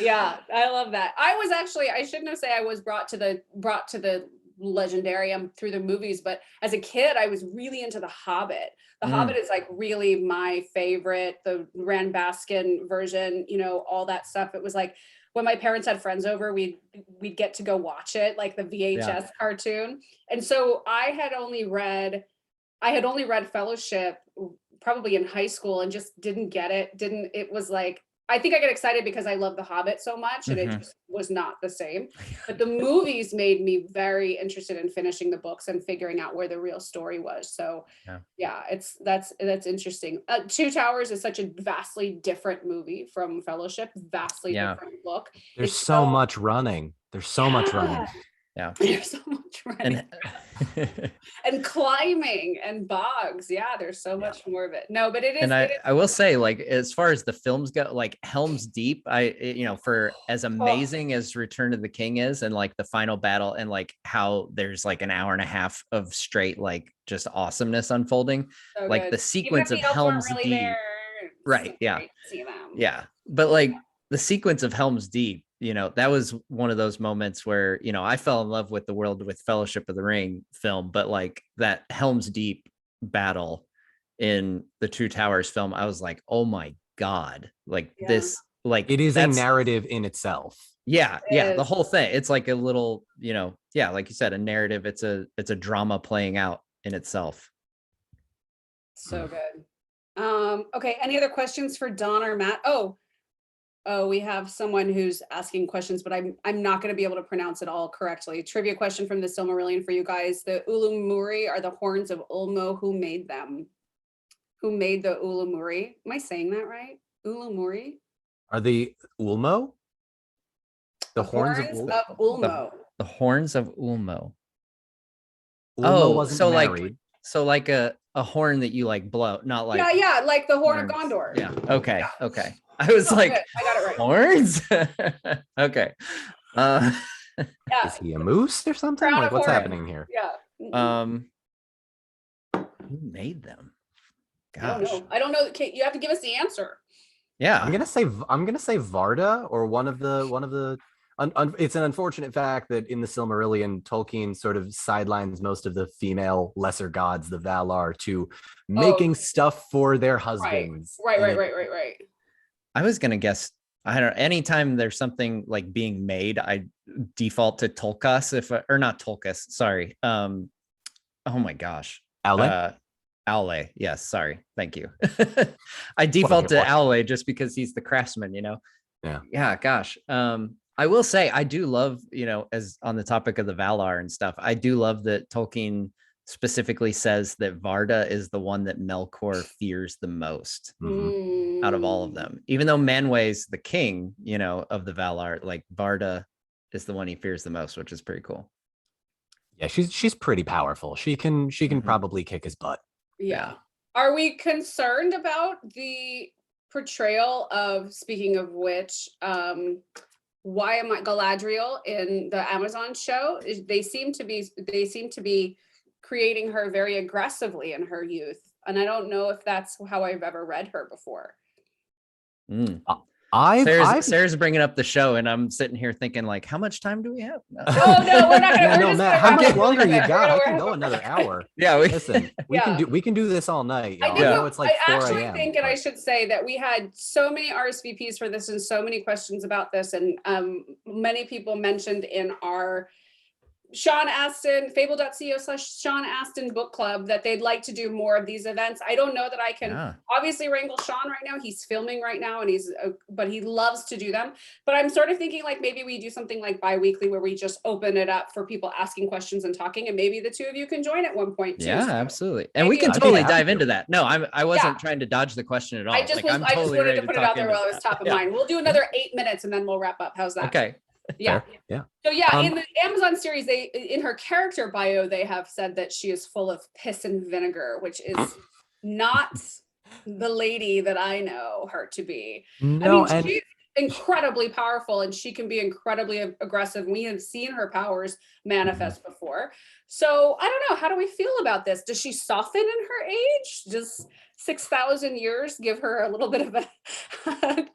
Speaker 1: Yeah, I love that. I shouldn't have said I was brought to the legendarium through the movies, but as a kid I was really into the Hobbit. The Hobbit is like really my favorite, the Rand Baskin version, all that stuff. It was like when my parents had friends over, we'd get to go watch it, like the VHS cartoon. And so I had only read Fellowship probably in high school and just didn't get it. It was like, I think I get excited because I love The Hobbit so much, and it just was not the same. But the movies made me very interested in finishing the books and figuring out where the real story was. So that's interesting. Two Towers is such a vastly different movie from Fellowship, vastly different book.
Speaker 4: There's so much running. There's so much running.
Speaker 3: Yeah.
Speaker 1: There's so much running. And climbing and bogs. Yeah, there's so much more of it. No, but it is.
Speaker 3: And I will say, like, as far as the films go, like Helm's Deep, for as amazing as Return of the King is, and like the final battle, and like how there's like an hour and a half of straight, like just awesomeness unfolding,
Speaker 1: so
Speaker 3: like
Speaker 1: good.
Speaker 3: the sequence of
Speaker 1: Even if the elves weren't
Speaker 3: Helm's
Speaker 1: really
Speaker 3: Deep.
Speaker 1: there,
Speaker 3: Right.
Speaker 1: it's
Speaker 3: Yeah.
Speaker 1: great to see them.
Speaker 3: Yeah. But like the sequence of Helm's Deep, that was one of those moments where, I fell in love with the world with Fellowship of the Ring film, but like that Helm's Deep battle in the Two Towers film, I was like, oh my God, like this, like
Speaker 4: it is a narrative in itself.
Speaker 3: Yeah. The whole thing. It's like a little, like you said, a narrative. It's a drama playing out in itself.
Speaker 1: So good. Okay. Any other questions for Don or Matt? Oh, we have someone who's asking questions, but I'm not going to be able to pronounce it all correctly. Trivia question from the Silmarillion for you guys. The Ulumuri are the horns of Ulmo. Who made them? Who made the Ulumuri? Am I saying that right? Ulumuri?
Speaker 4: Are the Ulmo? The horns of
Speaker 1: Ulmo.
Speaker 3: The horns of Ulmo.
Speaker 4: Ulmo wasn't married.
Speaker 3: Like a horn that you like blow, not like
Speaker 1: like the horn
Speaker 3: horns.
Speaker 1: of Gondor.
Speaker 3: Yeah. Okay. Okay. I was like,
Speaker 1: good. I got it right.
Speaker 3: Horns. Okay.
Speaker 4: Is he a moose or something?
Speaker 1: Crown
Speaker 4: like
Speaker 1: of
Speaker 4: what's
Speaker 1: horns.
Speaker 4: happening here?
Speaker 1: Yeah.
Speaker 3: Who made them?
Speaker 1: Gosh. I don't know. Kate, you have to give us the answer.
Speaker 3: Yeah.
Speaker 4: I'm gonna say Varda, or one of the. It's an unfortunate fact that in the Silmarillion, Tolkien sort of sidelines most of the female lesser gods, the Valar, to making stuff for their husbands.
Speaker 1: Right.
Speaker 3: I was gonna guess. I don't know. Anytime there's something like being made, I default to Tolkas, or not Tolkas. Sorry. Oh my gosh.
Speaker 4: Aule?
Speaker 3: Aule. Yes. Sorry. Thank you. I default to Aule just because he's the craftsman.
Speaker 4: Yeah.
Speaker 3: Yeah. Gosh. I will say I do love, as on the topic of the Valar and stuff, I do love that Tolkien specifically says that Varda is the one that Melkor fears the most out of all of them. Even though Manwë's the king, of the Valar, like Varda is the one he fears the most, which is pretty cool.
Speaker 4: Yeah, she's pretty powerful. She can probably kick his butt.
Speaker 1: Yeah. Are we concerned about the portrayal of, speaking of which, why am I Galadriel in the Amazon show? They seem to be creating her very aggressively in her youth, and I don't know if that's how I've ever read her before.
Speaker 3: Sarah's bringing up the show, and I'm sitting here thinking, like, how much time do we have?
Speaker 1: Oh no, we're not gonna.
Speaker 4: No, Matt, how much longer you got? I can go another hour.
Speaker 3: Yeah,
Speaker 4: we can do this all night.
Speaker 1: I
Speaker 4: know it's like 4
Speaker 1: actually
Speaker 4: a.m.
Speaker 1: think, and I should say that we had so many RSVPs for this and so many questions about this, and many people mentioned in our Sean Astin, fable.co/Sean Astin book club, that they'd like to do more of these events. I don't know that I can obviously wrangle Sean right now. He's filming right now, and but he loves to do them. But I'm sort of thinking like maybe we do something like bi-weekly where we just open it up for people asking questions and talking, and maybe the two of you can join at one point too.
Speaker 3: Yeah,
Speaker 1: so
Speaker 3: absolutely. And we can totally dive into that. No, I wasn't trying to dodge the question at all.
Speaker 1: I just wanted to put it out there while it was top of mind. We'll do another 8 minutes and then we'll wrap up. How's that?
Speaker 3: Okay.
Speaker 1: Yeah.
Speaker 4: Yeah.
Speaker 1: So yeah,
Speaker 4: Um,
Speaker 1: in the Amazon series, they in her character bio, they have said that she is full of piss and vinegar, which is not the lady that I know her to be. I
Speaker 4: No,
Speaker 1: mean,
Speaker 4: and
Speaker 1: she's incredibly powerful and she can be incredibly aggressive. We have seen her powers manifest before. So I don't know. How do we feel about this? Does she soften in her age? Does 6,000 years give her a little bit of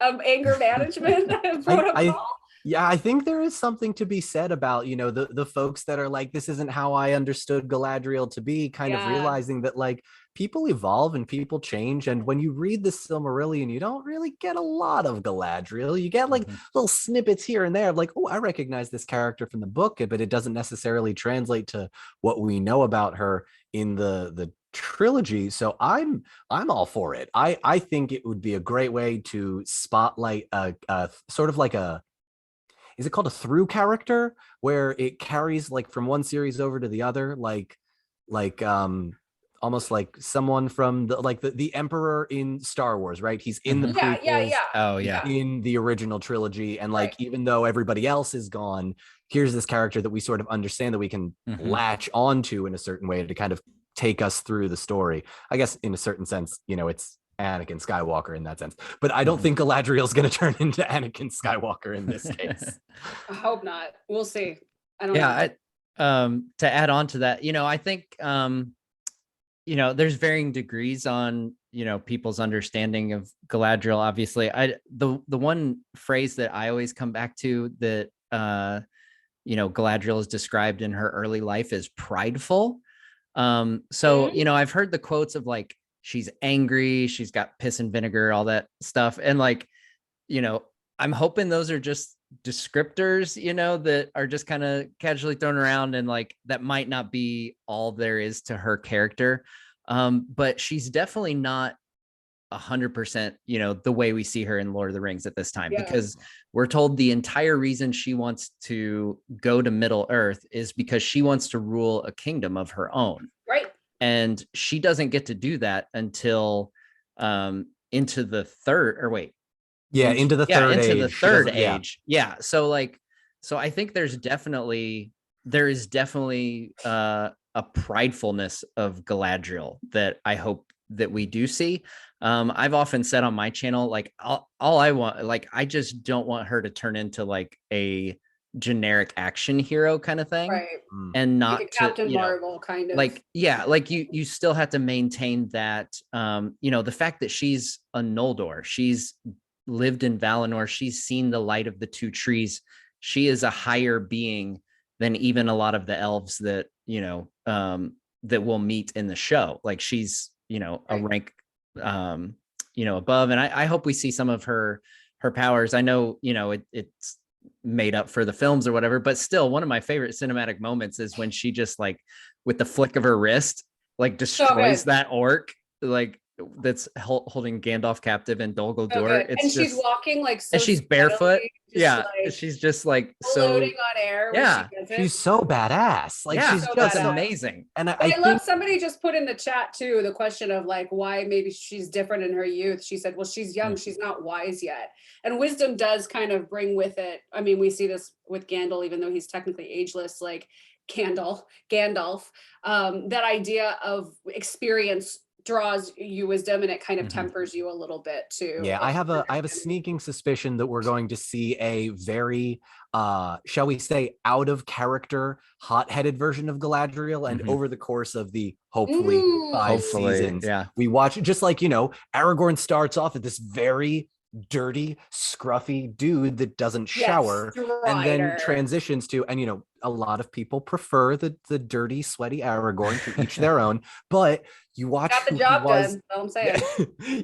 Speaker 1: of anger management
Speaker 4: I
Speaker 1: protocol?
Speaker 4: yeah, I think there is something to be said about, the folks that are like, this isn't how I understood Galadriel to be, kind of
Speaker 1: Yeah.
Speaker 4: realizing that like people evolve and people change. And when you read the Silmarillion, you don't really get a lot of Galadriel. You get like little snippets here and there of like, oh, I recognize this character from the book, but it doesn't necessarily translate to what we know about her in the trilogy. So I'm all for it. I think it would be a great way to spotlight a sort of like a, is it called a through character, where it carries like from one series over to the other, like almost like someone from the Emperor in Star Wars, right? He's in the
Speaker 1: Yeah,
Speaker 4: prequels,
Speaker 3: Oh
Speaker 4: he's
Speaker 3: yeah.
Speaker 4: in the original trilogy, and like
Speaker 1: Right.
Speaker 4: even though everybody else is gone, here's this character that we sort of understand, that we can latch onto in a certain way to kind of take us through the story. I guess in a certain sense, it's Anakin Skywalker in that sense. But I don't think Galadriel's going to turn into Anakin Skywalker in this case.
Speaker 1: I hope not. We'll see. I don't know.
Speaker 3: Yeah, to add on to that, I think there's varying degrees on people's understanding of Galadriel. Obviously, the one phrase that I always come back to that Galadriel is described in her early life as prideful. So I've heard the quotes of like, she's angry, she's got piss and vinegar, all that stuff, and like I'm hoping those are just descriptors that are just kind of casually thrown around, and like that might not be all there is to her character. But she's definitely not 100% the way we see her in Lord of the Rings at this time, because we're told the entire reason she wants to go to Middle Earth is because she wants to rule a kingdom of her own,
Speaker 1: Right.
Speaker 3: and she doesn't get to do that until into the third, or wait,
Speaker 4: into the third
Speaker 3: into
Speaker 4: age.
Speaker 3: the third age. Yeah. So I think there is definitely a pridefulness of Galadriel that I hope that we do see. I've often said on my channel, like all I want, like I just don't want her to turn into like a generic action hero kind of thing,
Speaker 1: Right.
Speaker 3: and not
Speaker 1: like a Captain Marvel kind of.
Speaker 3: like, yeah, like you still have to maintain that. The fact that she's a Noldor, she's lived in Valinor, she's seen the light of the two trees, she is a higher being than even a lot of the elves that that we'll meet in the show. Like she's a rank above, and I hope we see some of her powers. I know it's made up for the films or whatever, but still one of my favorite cinematic moments is when she just like with the flick of her wrist like destroys that orc like that's holding Gandalf captive in Dol Guldur.
Speaker 1: It's and she's walking like so,
Speaker 3: and she's barefoot.
Speaker 1: Yeah,
Speaker 3: like, she's just like
Speaker 1: floating on air.
Speaker 3: Yeah,
Speaker 4: she's so badass. Like she's
Speaker 1: so
Speaker 4: just
Speaker 3: amazing.
Speaker 4: And
Speaker 1: I love somebody just put in the chat too the question of like why maybe she's different in her youth. She said, well, she's young, she's not wise yet, and wisdom does kind of bring with it. I mean, we see this with Gandalf, even though he's technically ageless, like Gandalf, that idea of experience draws you wisdom, and it kind of tempers you a little bit too.
Speaker 4: Yeah, I have a sneaking suspicion that we're going to see a very shall we say out of character hot-headed version of Galadriel, and over the course of the hopefully 5 seasons, we watch just like Aragorn starts off at this very dirty, scruffy dude that doesn't shower, and then transitions to, and a lot of people prefer the dirty, sweaty Aragorn, to each their own, but you watch
Speaker 1: got the job done. I'm saying.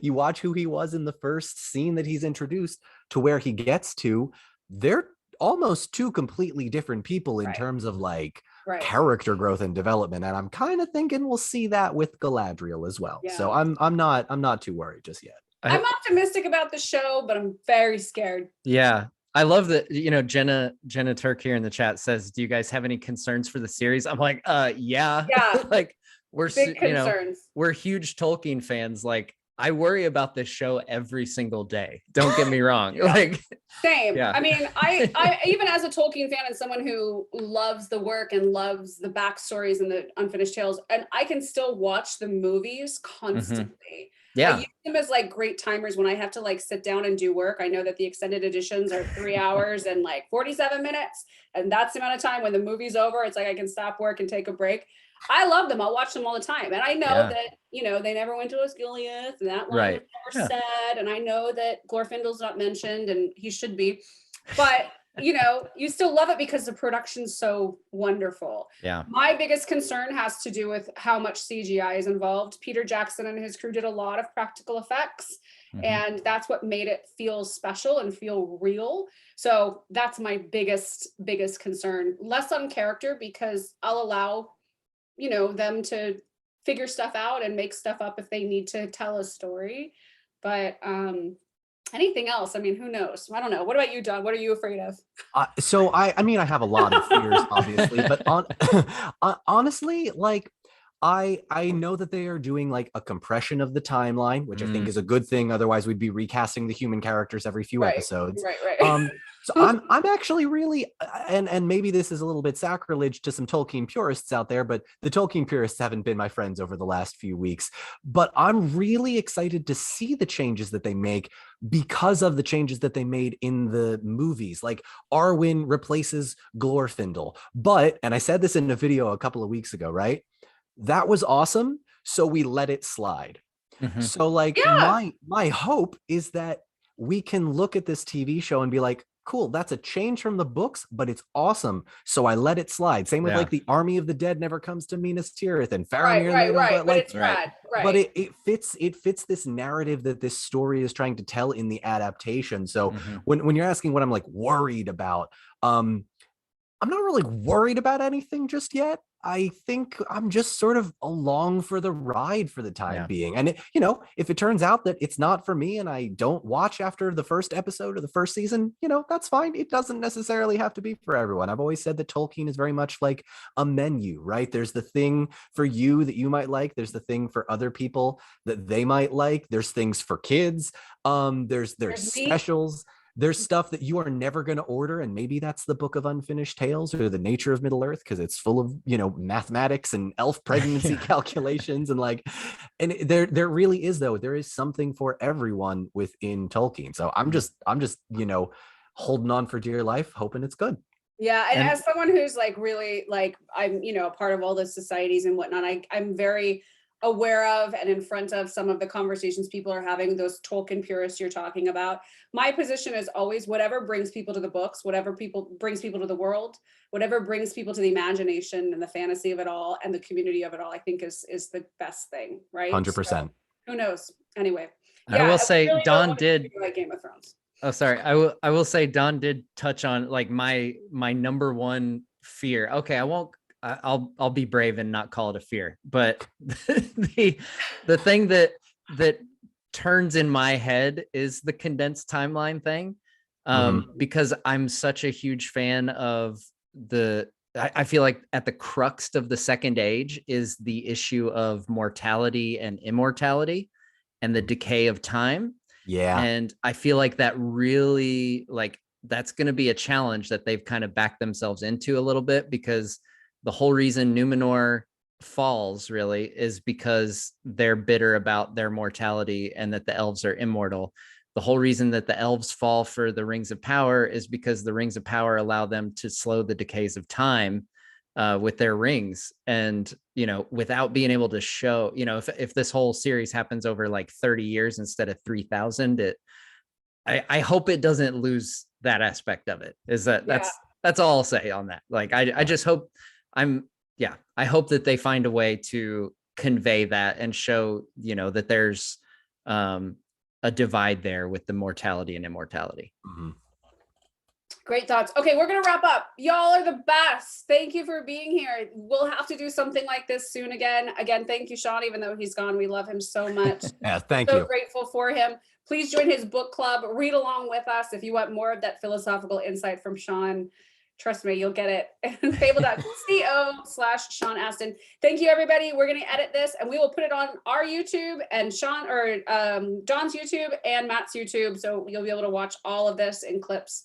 Speaker 4: You watch who he was in the first scene that he's introduced to where he gets to, they're almost two completely different people in terms of like character growth and development, and I'm kind of thinking we'll see that with Galadriel as well. So I'm not too worried just yet.
Speaker 1: I'm optimistic about the show, but I'm very scared.
Speaker 3: Yeah. I love that, Jenna Turk here in the chat says, do you guys have any concerns for the series? I'm like, yeah. Like we're,
Speaker 1: big concerns.
Speaker 3: We're huge Tolkien fans. Like I worry about this show every single day. Don't get me wrong. Like,
Speaker 1: same.
Speaker 3: Yeah.
Speaker 1: I mean, I even as a Tolkien fan and someone who loves the work and loves the backstories and the unfinished tales, and I can still watch the movies constantly. I
Speaker 3: yeah,
Speaker 1: use them as like great timers when I have to like sit down and do work. I know that the extended editions are 3 hours and like 47 minutes. And that's the amount of time when the movie's over. It's like I can stop work and take a break. I love them. I'll watch them all the time. And I know
Speaker 3: Yeah.
Speaker 1: that, you know, they never went to Osgiliath and that line
Speaker 3: Right.
Speaker 1: was
Speaker 3: Yeah.
Speaker 1: never said. And I know that Glorfindel's not mentioned and he should be. But you know, you still love it because the production's so wonderful.
Speaker 3: yeah,
Speaker 1: My biggest concern has to do with how much CGI is involved. Peter Jackson and his crew did a lot of practical effects, and that's what made it feel special and feel real. So that's my biggest concern. Less on character, because I'll allow, you know, them to figure stuff out and make stuff up if they need to tell a story. But anything else, I mean, who knows? I don't know. What about you, Don? What are you afraid of?
Speaker 4: So I mean, I have a lot of fears, obviously, but honestly, like I know that they are doing like a compression of the timeline, which I think is a good thing. Otherwise, we'd be recasting the human characters every few episodes.
Speaker 1: Right.
Speaker 4: So I'm actually really, and maybe this is a little bit sacrilege to some Tolkien purists out there, but the Tolkien purists haven't been my friends over the last few weeks. But I'm really excited to see the changes that they make because of the changes that they made in the movies. Like Arwen replaces Glorfindel, but, and I said this in a video a couple of weeks ago, right? That was awesome. So we let it slide. So like my hope is that we can look at this TV show and be like, cool, that's a change from the books, but it's awesome. So I let it slide. Same with like the Army of the Dead never comes to Minas Tirith and Faramir.
Speaker 1: Right.
Speaker 4: Like,
Speaker 1: It's rad. Right.
Speaker 4: But it fits this narrative that this story is trying to tell in the adaptation. So when you're asking what I'm like worried about, I'm not really worried about anything just yet. I think I'm just sort of along for the ride for the time being. And, you know, if it turns out that it's not for me and I don't watch after the first episode of the first season, you know, that's fine. It doesn't necessarily have to be for everyone. I've always said that Tolkien is very much like a menu, right? There's the thing for you that you might like. There's the thing for other people that they might like. There's things for kids. There's specials. There's stuff that you are never going to order, and maybe that's the Book of Unfinished Tales or the Nature of Middle Earth, because it's full of, you know, mathematics and elf pregnancy calculations, and like, and there really is, though, there is something for everyone within Tolkien. So I'm just you know, holding on for dear life, hoping it's good.
Speaker 1: Yeah, and as someone who's like really like, I'm, you know, a part of all the societies and whatnot, I'm very aware of and in front of some of the conversations people are having, those Tolkien purists you're talking about. My position is always whatever brings people to the books, whatever brings people to the world, whatever brings people to the imagination and the fantasy of it all and the community of it all, I think is the best thing, right?
Speaker 4: 100%.
Speaker 1: So, who knows? Anyway.
Speaker 3: I will say
Speaker 1: really
Speaker 3: Don did
Speaker 1: like Game of Thrones.
Speaker 3: Oh, sorry. I will say Don did touch on like my number one fear. Okay, I'll be brave and not call it a fear, but the thing that turns in my head is the condensed timeline thing, because I'm such a huge fan of I feel like at the crux of the Second Age is the issue of mortality and immortality and the decay of time.
Speaker 4: Yeah.
Speaker 3: And I feel like that really, like, that's going to be a challenge that they've kind of backed themselves into a little bit, because the whole reason Numenor falls really is because they're bitter about their mortality and that the elves are immortal. The whole reason that the elves fall for the Rings of Power is because the Rings of Power allow them to slow the decays of time with their rings. And, you know, without being able to show, you know, if this whole series happens over like 30 years instead of 3,000, I hope it doesn't lose that aspect of it. That's all I'll say on that. Like, I just hope I hope that they find a way to convey that and show, you know, that there's a divide there with the mortality and immortality.
Speaker 1: Great thoughts. Okay, we're going to wrap up. Y'all are the best. Thank you for being here. We'll have to do something like this soon again. Again, thank you, Sean, even though he's gone. We love him so much.
Speaker 4: Yeah, thank you.
Speaker 1: So grateful for him. Please join his book club. Read along with us if you want more of that philosophical insight from Sean. Trust me, you'll get it. Fable.co/Sean Astin. Thank you, everybody. We're going to edit this and we will put it on our YouTube and John's YouTube and Matt's YouTube. So you'll be able to watch all of this in clips.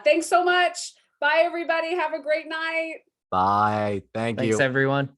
Speaker 1: Thanks so much. Bye, everybody. Have a great night.
Speaker 4: Bye. Thank you.
Speaker 3: Thanks, everyone.